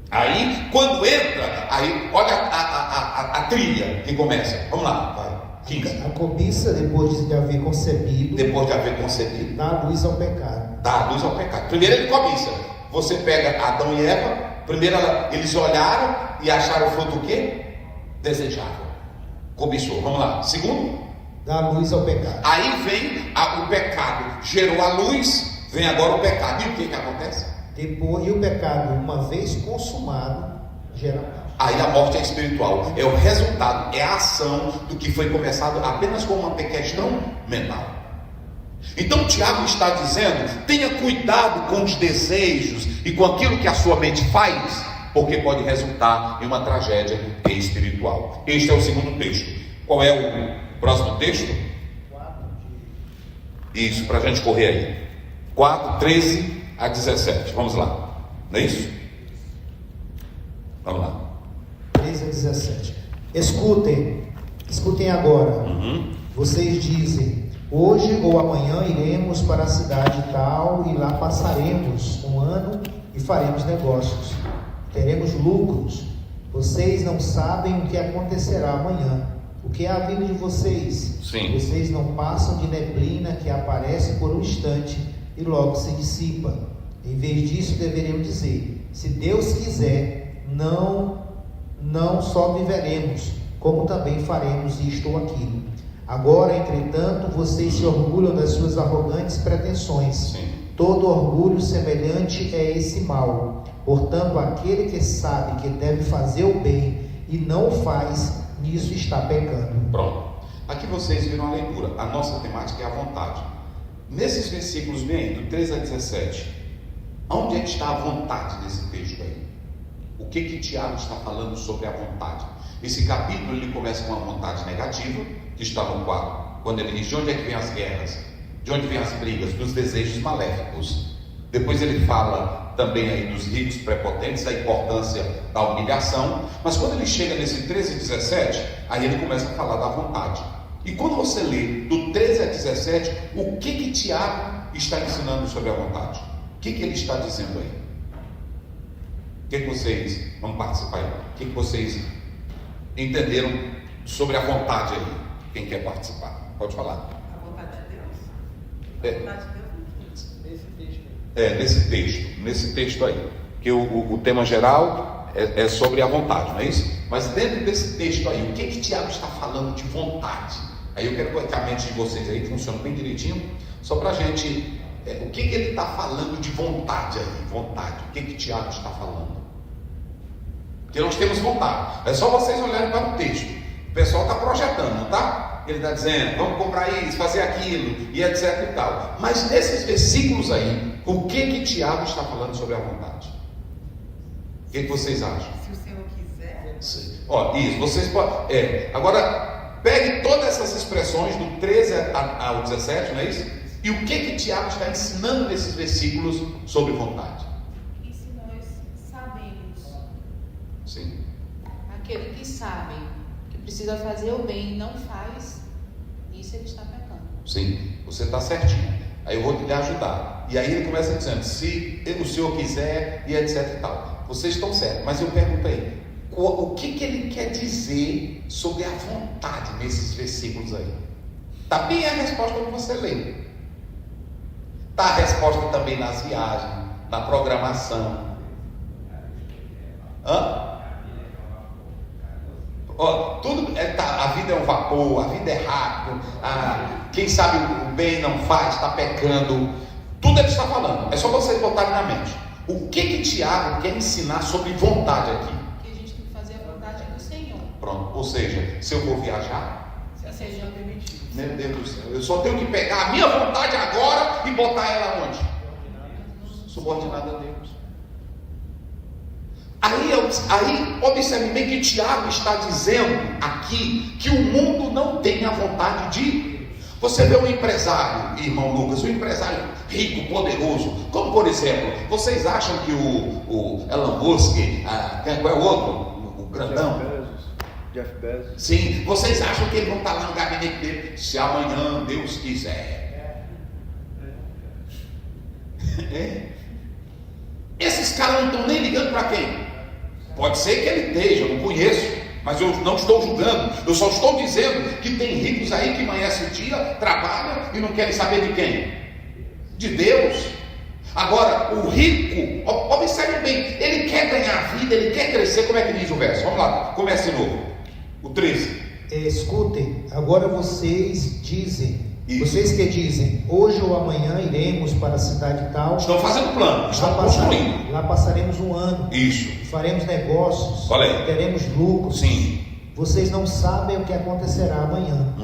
Aí, quando entra, aí olha a trilha que começa. Vamos lá, vai. 15. A cobiça, depois de haver concebido, dá luz ao pecado. Dá luz ao pecado. Primeiro ele cobiça. Você pega Adão e Eva, primeiro eles olharam e acharam o fruto o quê? Desejável. Cobiçou. Vamos lá. Segundo, dá luz ao pecado. Aí vem o pecado, gerou a luz, vem agora o pecado. E o que acontece? Depois, e o pecado, uma vez consumado, gera morte. Aí a morte é espiritual, é o resultado, é a ação do que foi começado apenas com uma questão mental. Então Tiago está dizendo, tenha cuidado com os desejos e com aquilo que a sua mente faz, porque pode resultar em uma tragédia espiritual. Este é o segundo texto. Qual é o próximo texto? Isso, para a gente correr aí. 4, 13 a 17. Vamos lá. Não é isso? Vamos lá. 13 a 17. Escutem agora. Vocês dizem, hoje ou amanhã iremos para a cidade tal e lá passaremos um ano e faremos negócios. Teremos lucros. Vocês não sabem o que acontecerá amanhã. O que é a vida de vocês? Sim. Vocês não passam de neblina que aparece por um instante e logo se dissipa. Em vez disso, deveriam dizer: se Deus quiser, não só viveremos, como também faremos isto ou aquilo. Agora, entretanto, vocês se orgulham das suas arrogantes pretensões. Sim. Todo orgulho semelhante é esse mal. Portanto, aquele que sabe que deve fazer o bem e não o faz, nisso está pecando. Pronto. Aqui vocês viram a leitura. A nossa temática é a vontade. Nesses versículos, bem, do 13 a 17, onde é que está a vontade desse texto aí? O que Tiago está falando sobre a vontade? Esse capítulo ele começa com uma vontade negativa, que está no 4, quando ele diz de onde é que vem as guerras, de onde vem as brigas, dos desejos maléficos. Depois ele fala também aí dos ricos prepotentes, da importância da humilhação. Mas quando ele chega nesse 13 e 17, aí ele começa a falar da vontade. E quando você lê do 13 a 17, o que Tiago está ensinando sobre a vontade? O que ele está dizendo aí? O que vocês vão participar aí? O que vocês entenderam sobre a vontade aí? Quem quer participar? Pode falar. A vontade de Deus. É. A vontade de Deus. Nesse texto aí, que o tema geral é sobre a vontade, não é isso? Mas dentro desse texto aí, o que Tiago está falando de vontade? Aí eu quero que a mente de vocês aí funcione bem direitinho, só para a gente, o que ele está falando de vontade aí? Vontade, o que Tiago está falando? Porque nós temos vontade, é só vocês olharem para o texto, o pessoal está projetando, não está? Ele está dizendo, vamos comprar isso, fazer aquilo, e etc e tal. Mas nesses versículos aí, o que Tiago está falando sobre a vontade? O que vocês acham? Se o Senhor quiser. Isso, vocês podem. Agora, pegue todas essas expressões do 13 ao 17, não é isso? E o que Tiago está ensinando nesses versículos sobre vontade? E se nós sabemos, Sim. aquele que sabe que precisa fazer o bem e não faz, isso ele está pecando. Sim, você está certinho. Aí eu vou te ajudar. E aí ele começa dizendo, se o Senhor quiser, e etc e tal. Vocês estão certos, mas eu pergunto aí, o que ele quer dizer sobre a vontade nesses versículos aí? Está bem a resposta que você lê. Está a resposta também nas viagens, na programação. Tudo a vida é um vapor, a vida é rápido, quem sabe o bem não faz, está pecando. Tudo ele está falando, é só vocês botarem na mente. O que Tiago quer ensinar sobre vontade aqui? Que a gente tem que fazer a vontade do Senhor. Pronto, ou seja, se eu vou viajar, Se seja permitido. meu Deus do céu, eu só tenho que pegar a minha vontade agora e botar ela onde? Subordinada a Deus. Aí observe bem que Tiago está dizendo aqui que o mundo não tem a vontade de. Você vê um empresário, irmão Lucas, um empresário rico, poderoso, como por exemplo, vocês acham que o Elon Musk, qual é o outro? O grandão? Jeff Bezos. Sim, vocês acham que eles vão estar lá no gabinete dele, se amanhã Deus quiser? Esses caras não estão nem ligando para quem? Pode ser que ele esteja, eu não conheço, mas eu não estou julgando, eu só estou dizendo que tem ricos aí que amanhece o dia, trabalham e não querem saber de quem? De Deus. Agora, o rico, observe bem, ele quer ganhar vida, ele quer crescer. Como é que diz o verso? Vamos lá, comece de novo. O 13. Escutem, agora vocês dizem, Isso. vocês que dizem, hoje ou amanhã iremos para a cidade tal. Estão fazendo plano, estão construindo. Lá passaremos um ano. Isso. Faremos negócios. Olha aí. Teremos lucros. Sim. Vocês não sabem o que acontecerá amanhã.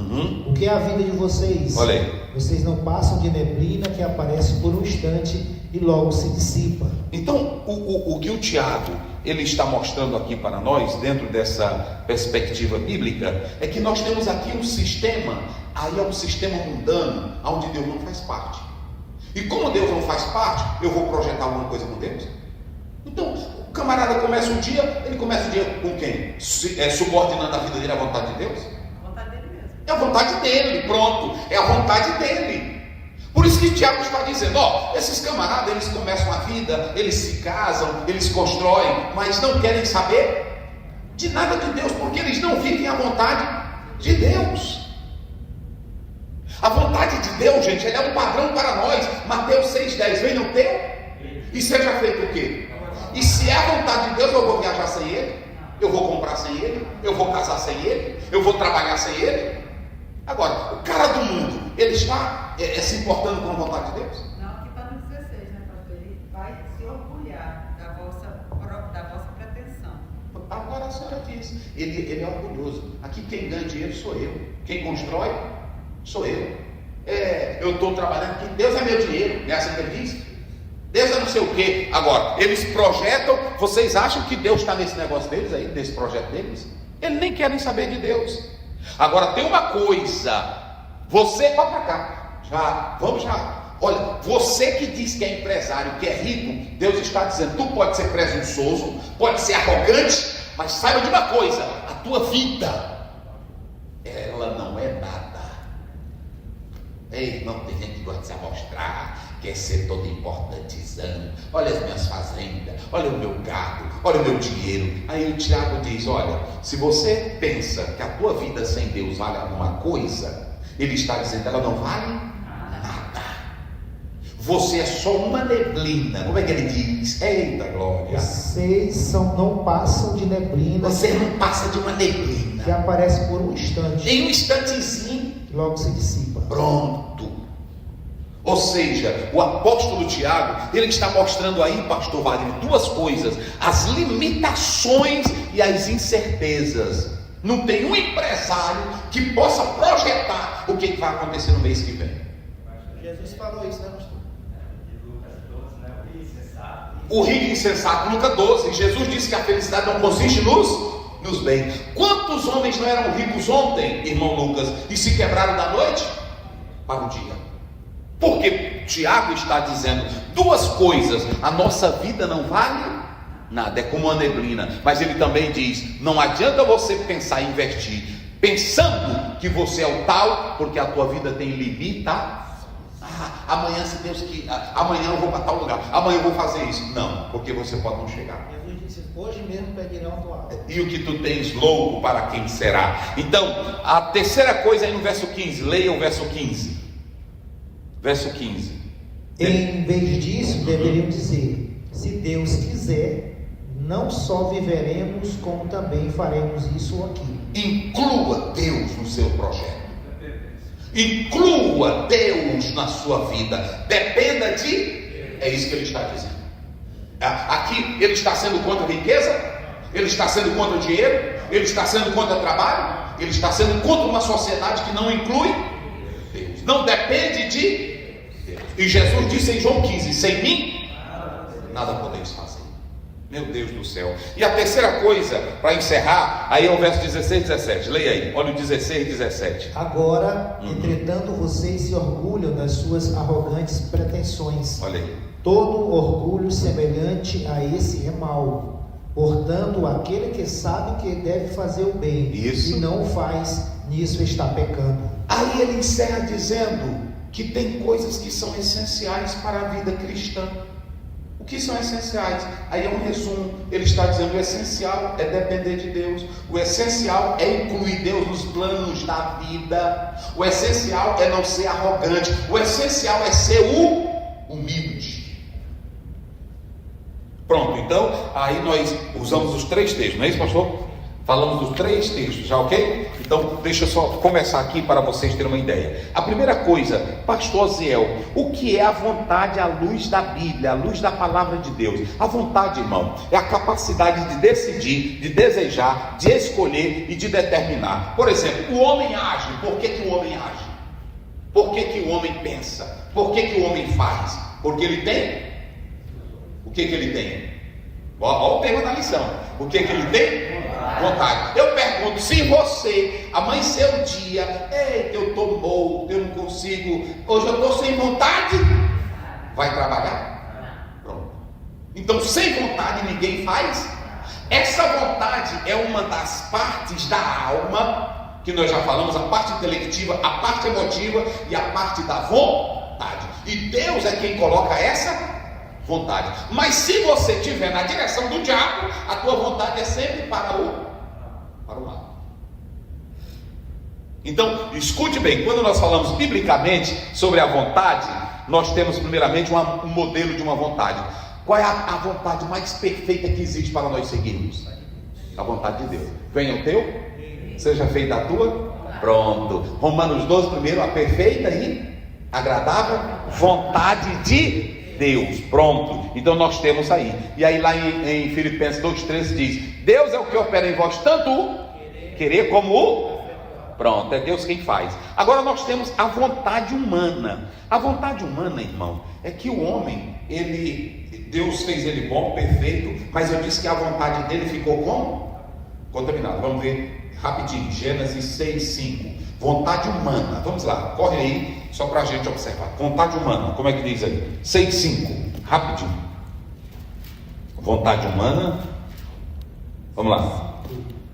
O que é a vida de vocês? Olha aí. Vocês não passam de neblina que aparece por um instante e logo se dissipa. Então, o que o Tiago ele está mostrando aqui para nós, dentro dessa perspectiva bíblica, é que nós temos aqui um sistema, aí é um sistema mundano, onde Deus não faz parte. E como Deus não faz parte, eu vou projetar alguma coisa com Deus? Então, o camarada começa o dia, ele começa o dia com quem? Subordinando a vida dele à vontade de Deus? A vontade dele mesmo. É a vontade dele, pronto, é a vontade dele. Por isso que Tiago está dizendo, esses camaradas, eles começam a vida, eles se casam, eles constroem, mas não querem saber de nada de Deus, porque eles não vivem a vontade de Deus. A vontade de Deus, gente, ela é um padrão para nós. Mateus 6,10, venha o teu e seja feito o quê? E se é a vontade de Deus, eu vou viajar sem Ele, eu vou comprar sem Ele, eu vou casar sem Ele, eu vou trabalhar sem Ele. Agora, o cara do mundo, ele está se importando com a vontade de Deus? Não, aqui está no 16, né, pastor? Ele vai se orgulhar da vossa pretensão. Agora a senhora diz, ele é orgulhoso. Aqui quem ganha dinheiro sou eu, quem constrói sou eu. Eu estou trabalhando aqui, Deus é meu dinheiro, não é assim que ele diz? Deus é não sei o quê. Agora, eles projetam, vocês acham que Deus está nesse negócio deles aí, nesse projeto deles? Eles nem querem saber de Deus. Agora tem uma coisa, você, vai para cá, vamos já. Olha, você que diz que é empresário, que é rico, Deus está dizendo, tu pode ser presunçoso, pode ser arrogante, mas saiba de uma coisa, a tua vida, ela não é nada. Ei, irmão, tem gente que gosta de se amostrar, quer ser todo importantezão. Olha as minhas fazendas, olha o meu gado, olha o meu dinheiro. Aí o Tiago diz, olha, se você pensa que a tua vida sem Deus vale alguma coisa, ele está dizendo, ela não vale nada. Você é só uma neblina. Como é que ele diz? Eita glória. Vocês não passam de neblina. Você não passa de uma neblina que aparece por um instante. Em um instantezinho, logo se dissipa. Pronto. Ou seja, o apóstolo Tiago, ele está mostrando aí, pastor Wagner, duas coisas: as limitações e as incertezas. Não tem um empresário que possa projetar o que vai acontecer no mês que vem. Jesus falou isso, né, pastor? O rico insensato, Lucas 12, Jesus disse que a felicidade não consiste nos bens. Quantos homens não eram ricos ontem, irmão Lucas, e se quebraram da noite para o dia? Porque Tiago está dizendo duas coisas: a nossa vida não vale nada, é como uma neblina. Mas ele também diz, não adianta você pensar em investir pensando que você é o tal, porque a tua vida tem limitação. Amanhã, se Deus quiser, amanhã eu vou para tal lugar, amanhã eu vou fazer isso. Não, porque você pode não chegar. Jesus disse, hoje mesmo pedirão a tua alma. E o que tu tens louco, para quem será? Então, a terceira coisa aí no verso 15, leia o verso 15. Verso 15. Em vez disso, deveríamos dizer, se Deus quiser, não só viveremos, como também faremos isso aqui. Inclua Deus no seu projeto. Inclua Deus na sua vida. Dependa de... É isso que ele está dizendo. Aqui ele está sendo contra a riqueza, ele está sendo contra o dinheiro, ele está sendo contra o trabalho, ele está sendo contra uma sociedade que não inclui Deus. Não depende de Deus. E Jesus disse em João 15, sem mim nada podeis fazer. Meu Deus do céu. E a terceira coisa, para encerrar, aí é o verso 16 e 17. Leia aí, olha o 16 e 17. Agora, entretanto, vocês se orgulham das suas arrogantes pretensões. Olha aí. Todo orgulho semelhante a esse é mau. Portanto, aquele que sabe que deve fazer o bem Isso. e não o faz, nisso está pecando. Aí ele encerra dizendo que tem coisas que são essenciais para a vida cristã. O que são essenciais? Aí é um resumo. Ele está dizendo: o essencial é depender de Deus. O essencial é incluir Deus nos planos da vida. O essencial é não ser arrogante. O essencial é ser humilde. Pronto, então aí nós usamos os três textos, não é isso, pastor? Falamos dos três textos, já ok? Então deixa eu só começar aqui para vocês terem uma ideia. A primeira coisa, pastor Ziel, o que é a vontade à luz da Bíblia, à luz da palavra de Deus? A vontade, irmão, é a capacidade de decidir, de desejar, de escolher e de determinar. Por exemplo, o homem age. Por que o homem age? Por que o homem pensa? Por que o homem faz? Porque ele tem? O que ele tem? Olha o tema da lição. O que ele tem? Vontade. Eu pergunto, se você amanhecer um dia, eita, eu estou morto, eu não consigo, hoje eu estou sem vontade, vai trabalhar? Pronto. Então, sem vontade ninguém faz. Essa vontade é uma das partes da alma, que nós já falamos, a parte intelectiva, a parte emotiva e a parte da vontade. E Deus é quem coloca essa vontade. Mas se você estiver na direção do diabo, a tua vontade é sempre para o mal. Então, escute bem, quando nós falamos biblicamente sobre a vontade, nós temos primeiramente um modelo de uma vontade. Qual é a vontade mais perfeita que existe para nós seguirmos? A vontade de Deus. Venha o teu, seja feita a tua. Pronto. Romanos 12, primeiro, a perfeita e agradável vontade de Deus. Pronto. Então nós temos aí. E aí lá em Filipenses 2,13 diz: Deus é o que opera em vós, tanto o querer como o... Pronto, é Deus quem faz. Agora nós temos a vontade humana. A vontade humana, irmão, é que o homem, Deus fez ele bom, perfeito, mas eu disse que a vontade dele ficou como? Contaminada. Vamos ver Rapidinho, Gênesis 6:5. Vontade humana. Vamos lá, corre aí, só para a gente observar. Vontade humana, como é que diz aí? 6:5. Rapidinho. Vontade humana. Vamos lá.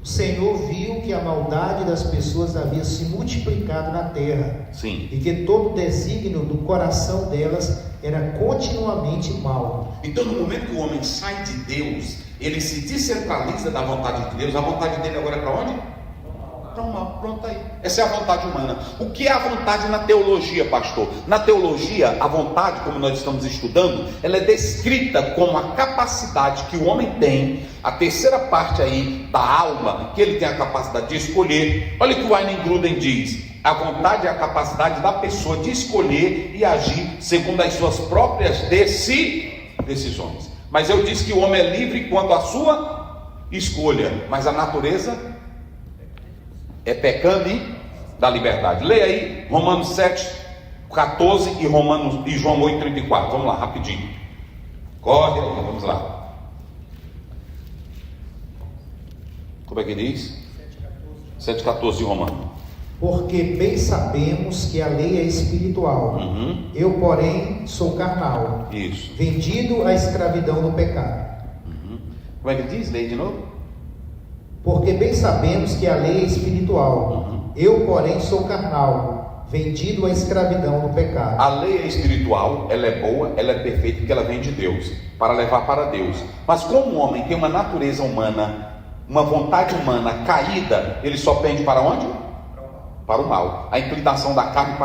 O Senhor viu que a maldade das pessoas havia se multiplicado na terra. Sim. E que todo o desígnio do coração delas era continuamente mau. Então, no momento que o homem sai de Deus, ele se descentraliza da vontade de Deus. A vontade dele agora é para onde? Para o mal. Pronto aí. Essa é a vontade humana. O que é a vontade na teologia, pastor? Na teologia, a vontade, como nós estamos estudando, ela é descrita como a capacidade que o homem tem, a terceira parte aí da alma, que ele tem a capacidade de escolher. Olha o que o Wayne Gruden diz: a vontade é a capacidade da pessoa de escolher e agir segundo as suas próprias decisões. Mas eu disse que o homem é livre quanto à sua escolha, mas a natureza é pecando e da liberdade. Leia aí Romanos 7:14 e João 8:34. Vamos lá, rapidinho. Corre aí, vamos lá. Como é que diz? 7:14 de Romanos. Porque bem sabemos que a lei é espiritual. Eu, porém, sou carnal. Isso. Vendido à escravidão do pecado. Como é que diz? Leia de novo. Porque bem sabemos que a lei é espiritual. Eu, porém, sou carnal, vendido à escravidão do pecado. A lei é espiritual, ela é boa, ela é perfeita, porque ela vem de Deus, para levar para Deus. Mas como o homem tem uma natureza humana, uma vontade humana caída, ele só pende para onde? Para o mal. A inclinação da carne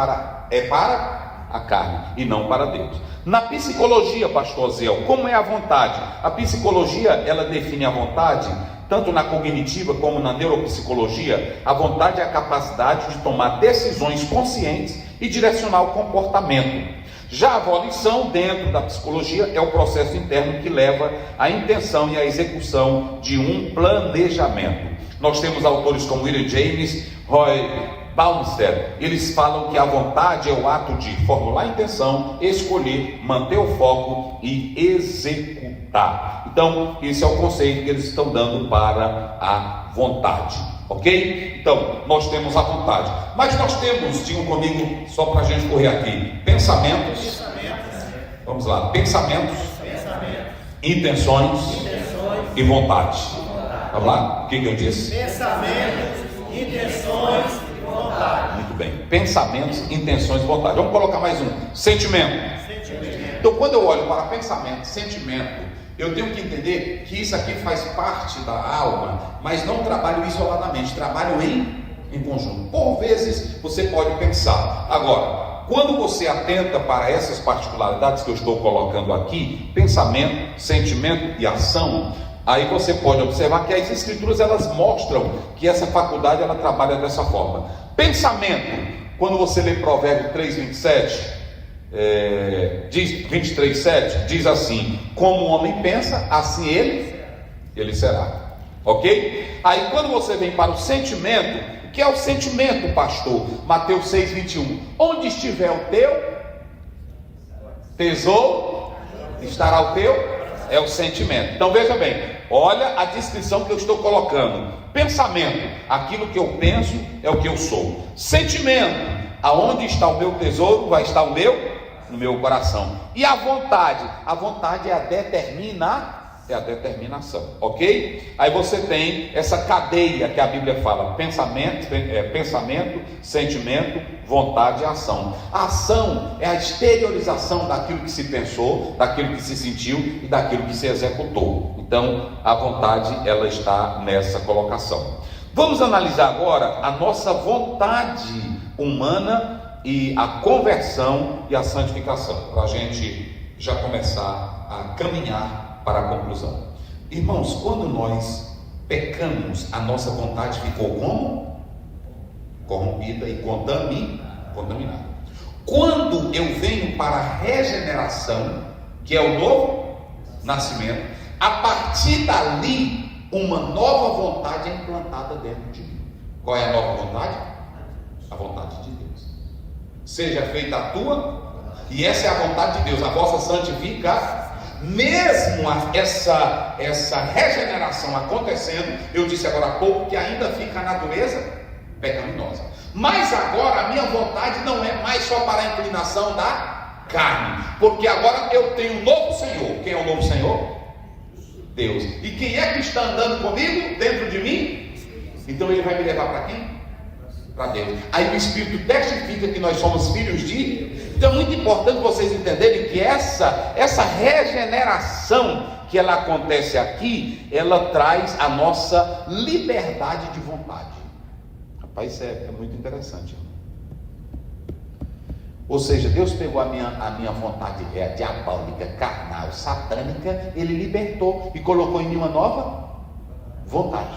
é para a carne e não para Deus. Na psicologia, pastor Zéu, como é a vontade? A psicologia, ela define a vontade, tanto na cognitiva como na neuropsicologia. A vontade é a capacidade de tomar decisões conscientes e direcionar o comportamento. Já a volição, dentro da psicologia, é o processo interno que leva à intenção e à execução de um planejamento. Nós temos autores como William James, Roy Baumeister. Eles falam que a vontade é o ato de formular a intenção, escolher, manter o foco e executar. Então, esse é o conceito que eles estão dando para a vontade, ok? Então, nós temos a vontade, mas nós temos, digam comigo, só para a gente correr aqui, pensamentos. Vamos lá, pensamentos. Intenções e vontade. Vamos lá, o que eu disse? Pensamentos, intenções e vontade. Muito bem, pensamentos, intenções e vontade. Vamos colocar mais um, sentimento. Então, quando eu olho para pensamento, sentimento, eu tenho que entender que isso aqui faz parte da alma, mas não trabalho isoladamente, trabalho em conjunto. Por vezes você pode pensar. Agora, quando você atenta para essas particularidades que eu estou colocando aqui, pensamento, sentimento e ação, aí você pode observar que as escrituras elas mostram que essa faculdade ela trabalha dessa forma. Pensamento, quando você lê Provérbios 3:27, 23:7, diz assim: como o homem pensa, assim ele será. Ok? Aí quando você vem para o sentimento, o que é o sentimento, pastor? Mateus 6:21, onde estiver o teu tesouro, estará o teu, é o sentimento. Então veja bem, olha a descrição que eu estou colocando. Pensamento, aquilo que eu penso é o que eu sou. Sentimento, aonde está o meu tesouro, vai estar o meu no meu coração. E a vontade é a determinação, ok? Aí você tem essa cadeia que a Bíblia fala: pensamento, sentimento, vontade e ação. A ação é a exteriorização daquilo que se pensou, daquilo que se sentiu e daquilo que se executou. Então a vontade ela está nessa colocação. Vamos analisar agora a nossa vontade humana e a conversão e a santificação, para a gente já começar a caminhar para a conclusão. Irmãos, quando nós pecamos, a nossa vontade ficou como? Corrompida e contaminada. Quando eu venho para a regeneração, que é o novo nascimento, a partir dali, uma nova vontade é implantada dentro de mim. Qual é a nova vontade? A vontade de Deus. Seja feita a tua, e essa é a vontade de Deus, a vossa santificação. mesmo essa regeneração acontecendo, eu disse agora há pouco que ainda fica a natureza pecaminosa. Mas agora a minha vontade não é mais só para a inclinação da carne, porque agora eu tenho um novo Senhor. Quem é o novo Senhor? Deus. E quem é que está andando comigo dentro de mim? Então ele vai me levar para quem? Para Deus. Aí o Espírito testifica que nós somos filhos de... Então é muito importante vocês entenderem que essa regeneração que ela acontece aqui, ela traz a nossa liberdade de vontade. Rapaz, isso é muito interessante. Ou seja, Deus pegou a minha vontade diabólica, carnal, satânica, ele libertou e colocou em mim uma nova vontade.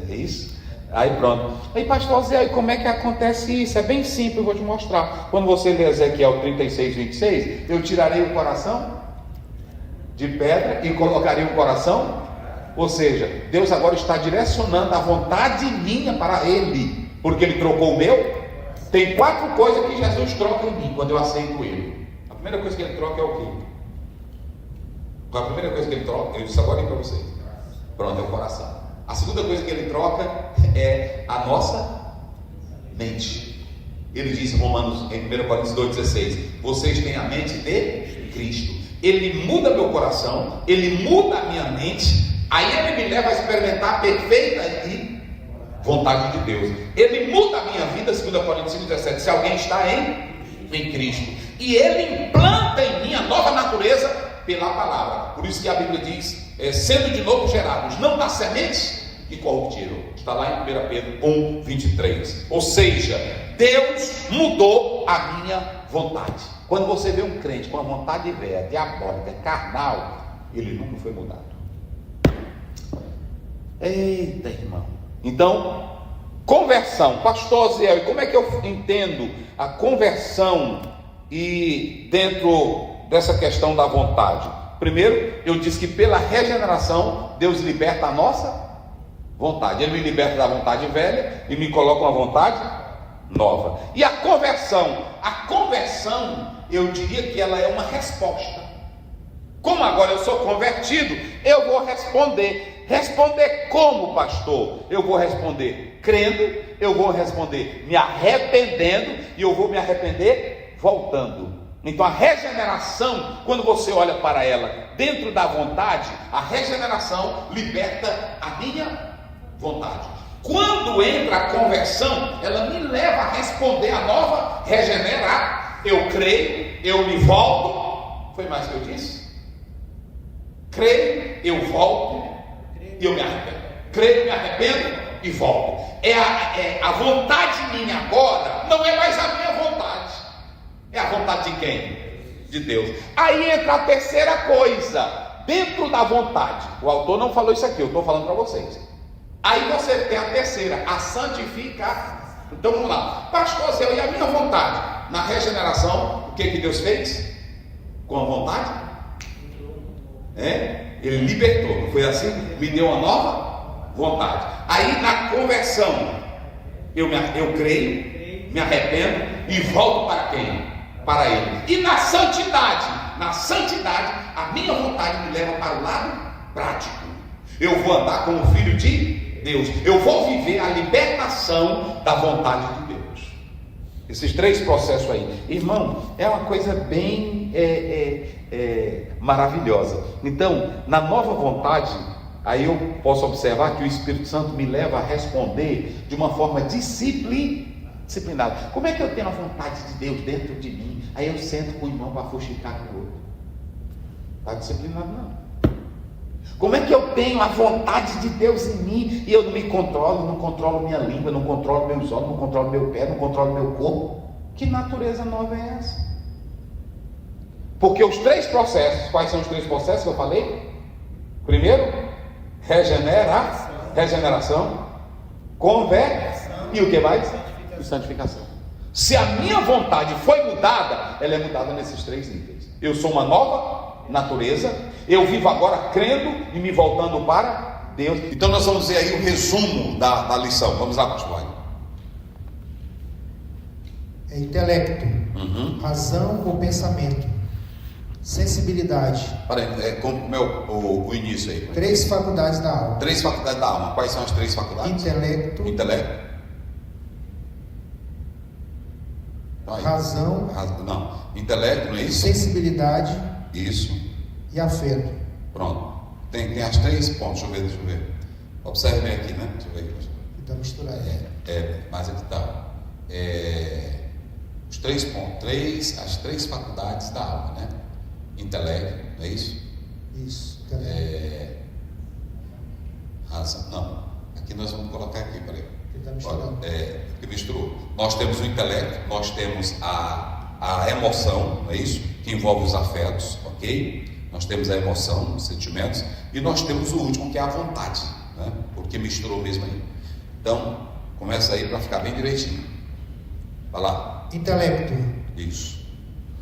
É isso? Aí pronto. Aí, pastor Zé, como é que acontece isso? É bem simples, eu vou te mostrar. Quando você lê Ezequiel 36, 26, eu tirarei o coração de pedra e colocarei um coração. Ou seja, Deus agora está direcionando a vontade minha para Ele, porque Ele trocou o meu. Tem 4 coisas que Jesus troca em mim quando eu aceito Ele. A primeira coisa que Ele troca é o quê? Qual a primeira coisa que Ele troca? Eu disse agora para vocês. Pronto, é o coração. A segunda coisa que Ele troca é a nossa mente. Ele diz em Romanos, em 1 Coríntios 2,16: vocês têm a mente de Cristo. Ele muda meu coração, Ele muda a minha mente, aí Ele me leva a experimentar a perfeita e vontade de Deus. Ele muda a minha vida, 2 Coríntios 5,17, se alguém está em Cristo. E Ele implanta em mim a nova natureza pela palavra. Por isso que a Bíblia diz, sendo de novo gerados, não da semente incorruptível. Está lá em 1 Pedro 1,23. Ou seja, Deus mudou a minha vontade. Quando você vê um crente com a vontade velha, diabólica, carnal, ele nunca foi mudado. Eita, irmão. Então, conversão. Pastor Zé, como é que eu entendo a conversão e dentro dessa questão da vontade? Primeiro, eu disse que pela regeneração, Deus liberta a nossa vontade. Ele me liberta da vontade velha e me coloca uma vontade nova. E a conversão? A conversão, eu diria que ela é uma resposta. Como agora eu sou convertido, eu vou responder. Responder como, pastor? Eu vou responder crendo, eu vou responder me arrependendo, e eu vou me arrepender voltando. Então a regeneração, quando você olha para ela dentro da vontade, a regeneração liberta a minha vontade. Quando entra a conversão, ela me leva a responder a nova, regenerar. Eu creio, eu me volto. Foi mais que eu disse? Creio, eu volto e eu me arrependo. Creio, me arrependo e volto. A vontade minha agora não é mais a minha vontade. É a vontade de quem? De Deus. Aí entra a terceira coisa, dentro da vontade. O autor não falou isso aqui, eu estou falando para vocês. Aí você tem a terceira, a santificação. Então vamos lá. Pastor Zé, e a minha vontade? Na regeneração, o que Deus fez? Com a vontade? Ele libertou, não foi assim? Me deu uma nova vontade. Aí na conversão, eu creio, me arrependo e volto para quem? Para Ele. E na santidade, a minha vontade me leva para o lado prático. Eu vou andar como filho de Deus. Eu vou viver a libertação da vontade de Deus. Esses 3 processos aí, irmão, é uma coisa bem maravilhosa. Então, na nova vontade, aí eu posso observar que o Espírito Santo me leva a responder de uma forma disciplinada. Como é que eu tenho a vontade de Deus dentro de mim? Aí eu sento com o irmão para fuxicar com o outro. Está disciplinado não. Como é que eu tenho a vontade de Deus em mim e eu não me controlo, não controlo minha língua, não controlo meus olhos, não controlo meu pé, não controlo meu corpo? Que natureza nova é essa? Porque os 3 processos, quais são os 3 processos que eu falei? Primeiro, regeneração, conversão e o que mais? E santificação. Se a minha vontade foi mudada, ela é mudada nesses 3 níveis. Eu sou uma nova natureza, eu vivo agora crendo e me voltando para Deus. Então nós vamos ver aí o resumo da lição. Vamos lá, pastor. É intelecto, razão ou pensamento, sensibilidade. Peraí, como é o início aí? 3 faculdades da alma. 3 faculdades da alma. Quais são as 3 faculdades? Intelecto, Então, aí. razão, Não, intelecto, não é isso? sensibilidade Isso. e afeto. Pronto. Tem as 3 pontos. Deixa eu ver. Observe bem aqui, né? Deixa eu ver. Está misturado. Mas aqui está. Os 3 pontos. As 3 faculdades da alma, né? Intelecto, não é isso? Isso. Intelecto. Razão. Não. Aqui nós vamos colocar aqui, peraí. Está misturado. Que misturou. Nós temos o intelecto, nós temos a emoção, não é isso? Que envolve os afetos, ok? Nós temos a emoção, os sentimentos, e nós temos o último, que é a vontade, né? Porque misturou mesmo aí. Então, começa aí para ficar bem direitinho. Vai lá. Intelecto. Isso.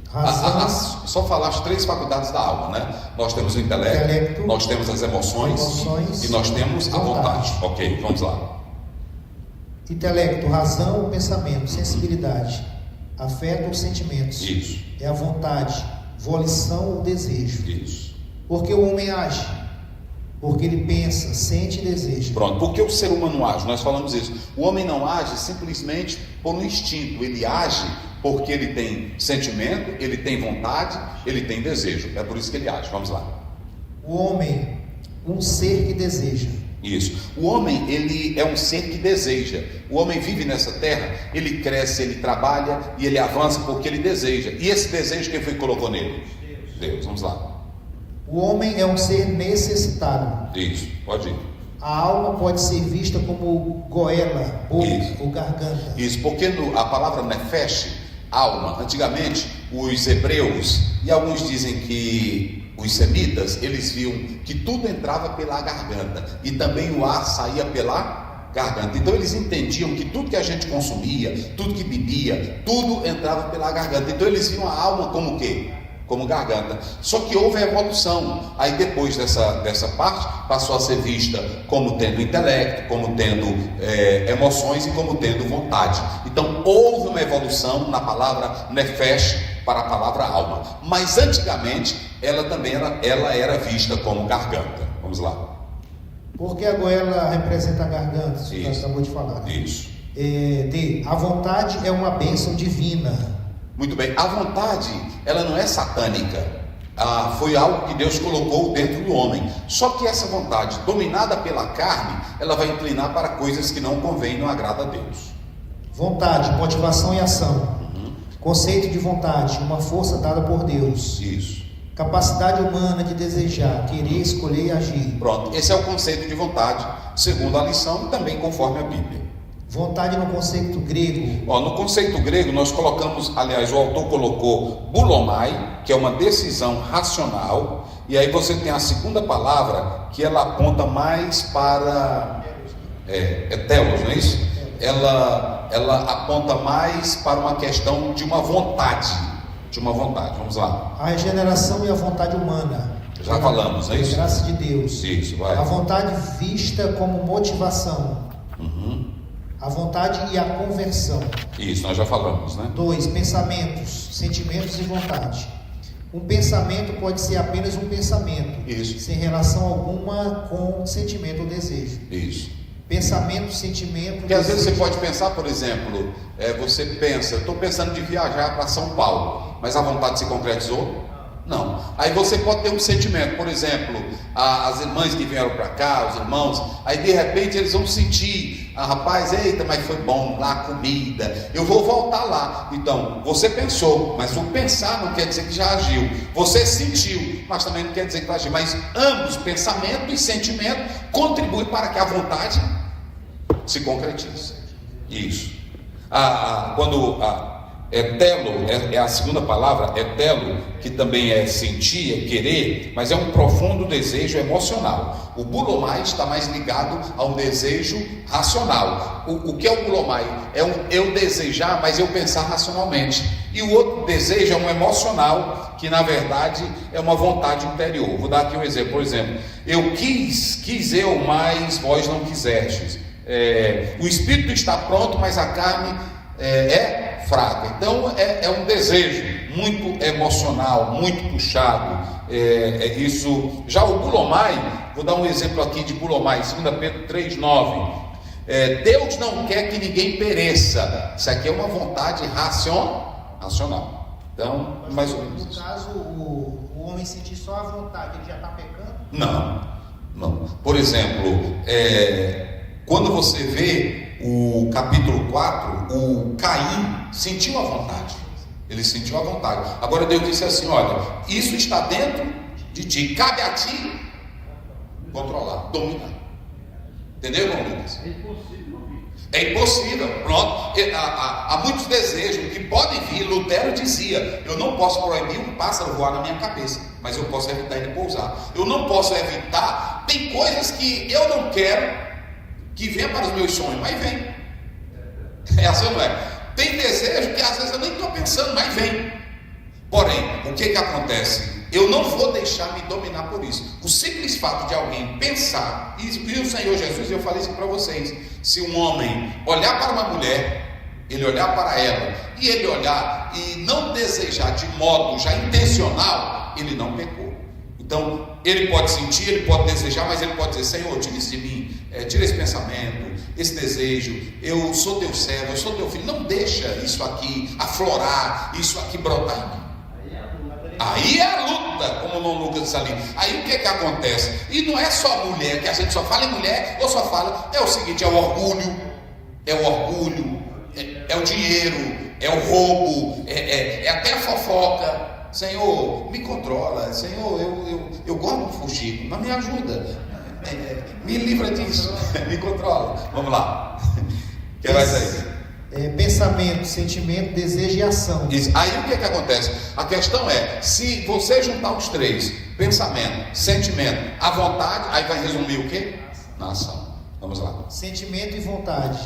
Razão. Só falar as 3 faculdades da alma, né? Nós temos o intelecto, nós temos as emoções e nós temos a vontade. Ok, vamos lá. Intelecto, razão, pensamento, sensibilidade, afeto ou sentimentos. Isso. É a vontade, volição ou desejo. Isso. Porque o homem age, porque ele pensa, sente e deseja. Pronto, porque o ser humano age, nós falamos isso. O homem não age simplesmente por um instinto, ele age porque ele tem sentimento, ele tem vontade, ele tem desejo. É por isso que ele age. Vamos lá. O homem, um ser que deseja. Isso. O homem, ele é um ser que deseja. O homem vive nessa terra, ele cresce, ele trabalha e ele avança porque ele deseja. E esse desejo, quem foi que colocou nele? Deus. Vamos lá. O homem é um ser necessitado. Isso, pode ir. A alma pode ser vista como goela, boca ou garganta. Isso, porque a palavra nefesh, alma, antigamente os hebreus, e alguns dizem que os semitas, eles viam que tudo entrava pela garganta e também o ar saía pela garganta. Então eles entendiam que tudo que a gente consumia, tudo que bebia, tudo entrava pela garganta. Então eles viam a alma como o quê? Como garganta. Só que houve a evolução. Aí depois dessa parte passou a ser vista como tendo intelecto, como tendo emoções e como tendo vontade. Então houve uma evolução na palavra nefesh para a palavra alma. Mas antigamente ela também era vista como garganta. Vamos lá. Porque a goela representa a garganta, isso que nós acabamos de falar. Isso. A vontade é uma bênção divina. Muito bem, a vontade, ela não é satânica, foi algo que Deus colocou dentro do homem. Só que essa vontade, dominada pela carne, ela vai inclinar para coisas que não convêm, não agrada a Deus. Vontade, motivação e ação. Conceito de vontade, uma força dada por Deus. Isso. Capacidade humana de desejar, querer, escolher e agir. Pronto, esse é o conceito de vontade, segundo a lição e também conforme a Bíblia. Vontade no conceito grego. No conceito grego nós colocamos, aliás, o autor colocou boulomai, que é uma decisão racional, e aí você tem a segunda palavra que ela aponta mais para telos, não é isso? Ela aponta mais para uma questão de uma vontade, vamos lá. A regeneração e a vontade humana. Já falamos, não é isso? A graça de Deus. Isso, vai. A vontade vista como motivação. A vontade e a conversão. Isso, nós já falamos, né? 2. Pensamentos, sentimentos e vontade. Um pensamento pode ser apenas um pensamento. Isso. Sem relação alguma com sentimento ou desejo. Isso. Pensamento, sentimento. Porque às vezes você pode pensar, por exemplo, você pensa, estou pensando de viajar para São Paulo, mas a vontade se concretizou? Não. Aí você pode ter um sentimento, por exemplo, as irmãs que vieram para cá, os irmãos, aí de repente eles vão sentir, rapaz, eita, mas foi bom lá a comida, eu vou voltar lá. Então, você pensou, mas o pensar não quer dizer que já agiu. Você sentiu, mas também não quer dizer que vai agir. Mas ambos, pensamento e sentimento, contribuem para que a vontade se concretize. Isso. Telo é a segunda palavra, telo, que também é sentir, é querer, mas é um profundo desejo emocional. O boulomai está mais ligado a um desejo racional. O que é o boulomai? É eu desejar, mas eu pensar racionalmente. E o outro desejo é um emocional, que na verdade é uma vontade interior. Vou dar aqui um exemplo. Por exemplo, eu quis eu, mas vós não quisestes. O espírito está pronto, mas a carne é fraca. Então é um desejo, muito emocional, muito puxado. Isso. Já o Bulomai, vou dar um exemplo aqui de Bulomai, 2 Pedro 3,9. Deus não quer que ninguém pereça. Isso aqui é uma vontade racional. Então, mais ou menos. No caso, o homem sentir só a vontade, ele já está pecando? Não. Por exemplo, quando você vê o capítulo 4, o Caim sentiu a vontade. Ele sentiu a vontade. Agora Deus disse assim: olha, isso está dentro de ti, cabe a ti controlar, dominar. Entendeu, irmão Lucas? É impossível, pronto. Há muitos desejos que podem vir. Lutero dizia: eu não posso proibir um pássaro voar na minha cabeça, mas eu posso evitar ele pousar. Eu não posso evitar. Tem coisas que eu não quero que venha para os meus sonhos, mas vem. É assim, não é? Tem desejo que às vezes eu nem estou pensando, mas vem. Porém, o que acontece? Eu não vou deixar me dominar por isso. O simples fato de alguém pensar, e o Senhor Jesus, eu falei isso para vocês: se um homem olhar para uma mulher, ele olhar para ela, e ele olhar e não desejar de modo já intencional, ele não pecou. Então, ele pode sentir, ele pode desejar, mas ele pode dizer: Senhor, tira isso de mim, tira esse pensamento, esse desejo, eu sou teu servo, eu sou teu filho, não deixa isso aqui aflorar, isso aqui brotar em mim. Aí é a luta, como o irmão Lucas disse ali. Aí o que acontece? E não é só mulher, que a gente só fala em mulher, ou só fala, é o seguinte: é o orgulho, é o dinheiro, é o roubo, é até a fofoca. Senhor, me controla. Senhor, eu gosto de fugir, mas me ajuda, me livra disso, me controla. Vamos lá. O que vai sair? Pensamento, sentimento, desejo e ação. Isso. Aí o que acontece? A questão é: se você juntar os três, pensamento, sentimento, a vontade, aí vai resumir o quê? Na ação. Vamos lá. Sentimento e vontade.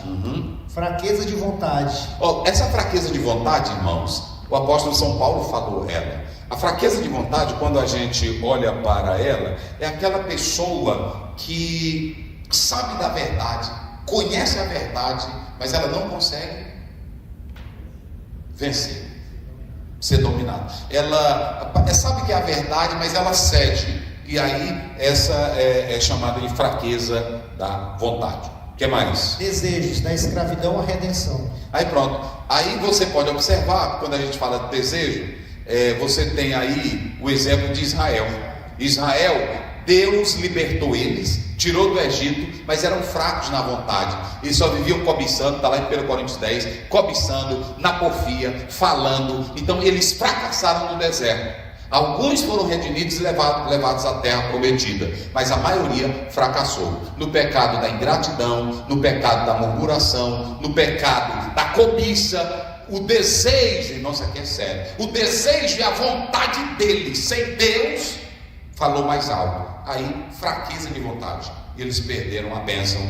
Fraqueza de vontade. Essa fraqueza de vontade, irmãos, o apóstolo São Paulo falou ela. A fraqueza de vontade, quando a gente olha para ela, é aquela pessoa que sabe da verdade, conhece a verdade, mas ela não consegue vencer, ser dominada. Ela sabe que é a verdade, mas ela cede. E aí essa é chamada de fraqueza da vontade. O que mais? Desejos, da escravidão à redenção. Aí pronto. Aí você pode observar, quando a gente fala de desejo, você tem aí o exemplo de Israel. Deus libertou eles, tirou do Egito, mas eram fracos na vontade. Eles só viviam cobiçando, está lá em 1 Coríntios 10, cobiçando, na porfia, falando. Então eles fracassaram no deserto. Alguns foram redimidos e levados à terra prometida, mas a maioria fracassou no pecado da ingratidão, no pecado da murmuração, no pecado da cobiça. O desejo, irmão, isso aqui é sério, o desejo e a vontade deles sem Deus falou mais alto. Aí, fraqueza de vontade, e eles perderam a bênção,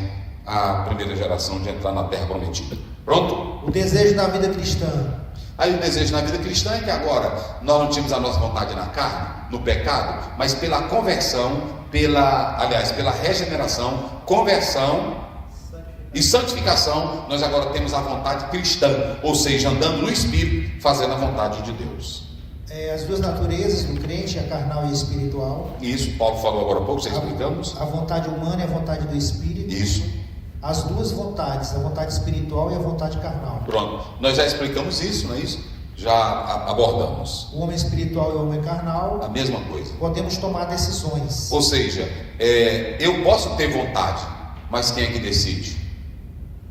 a primeira geração, de entrar na terra prometida. Pronto? O desejo da vida cristã. Aí o desejo na vida cristã é que agora nós não tínhamos a nossa vontade na carne, no pecado, mas pela conversão, pela regeneração, conversão e santificação, nós agora temos a vontade cristã, ou seja, andando no Espírito, fazendo a vontade de Deus. As duas naturezas do crente, a carnal e a espiritual. Isso, Paulo falou agora há pouco, já explicamos. A vontade humana e a vontade do Espírito. Isso. As duas vontades, a vontade espiritual e a vontade carnal. Pronto, nós já explicamos isso, não é isso? Já abordamos. O homem espiritual e o homem carnal. A mesma coisa. Podemos tomar decisões. Ou seja, eu posso ter vontade, mas quem é que decide?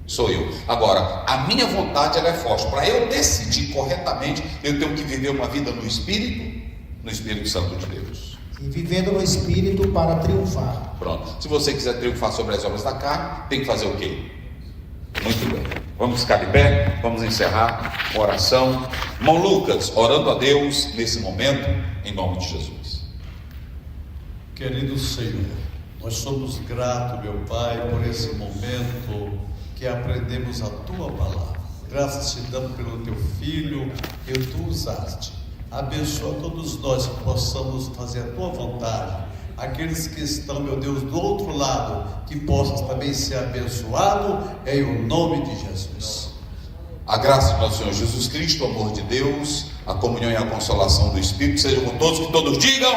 Sou eu. Agora, a minha vontade ela é forte. Para eu decidir corretamente, eu tenho que viver uma vida no Espírito Santo de Deus. E vivendo no Espírito para triunfar. Pronto. Se você quiser triunfar sobre as obras da carne, tem que fazer o quê? Muito bem. Vamos ficar de pé, vamos encerrar com oração. Irmão Lucas, orando a Deus nesse momento, em nome de Jesus. Querido Senhor, nós somos gratos, meu Pai, por esse momento que aprendemos a Tua palavra. Graças te damos pelo Teu Filho que Tu usaste. Abençoa todos nós que possamos fazer a Tua vontade. Aqueles que estão, meu Deus, do outro lado, que possam também ser abençoados em o nome de Jesus. A graça de nosso Senhor Jesus Cristo, o amor de Deus, a comunhão e a consolação do Espírito sejam com todos, que todos digam.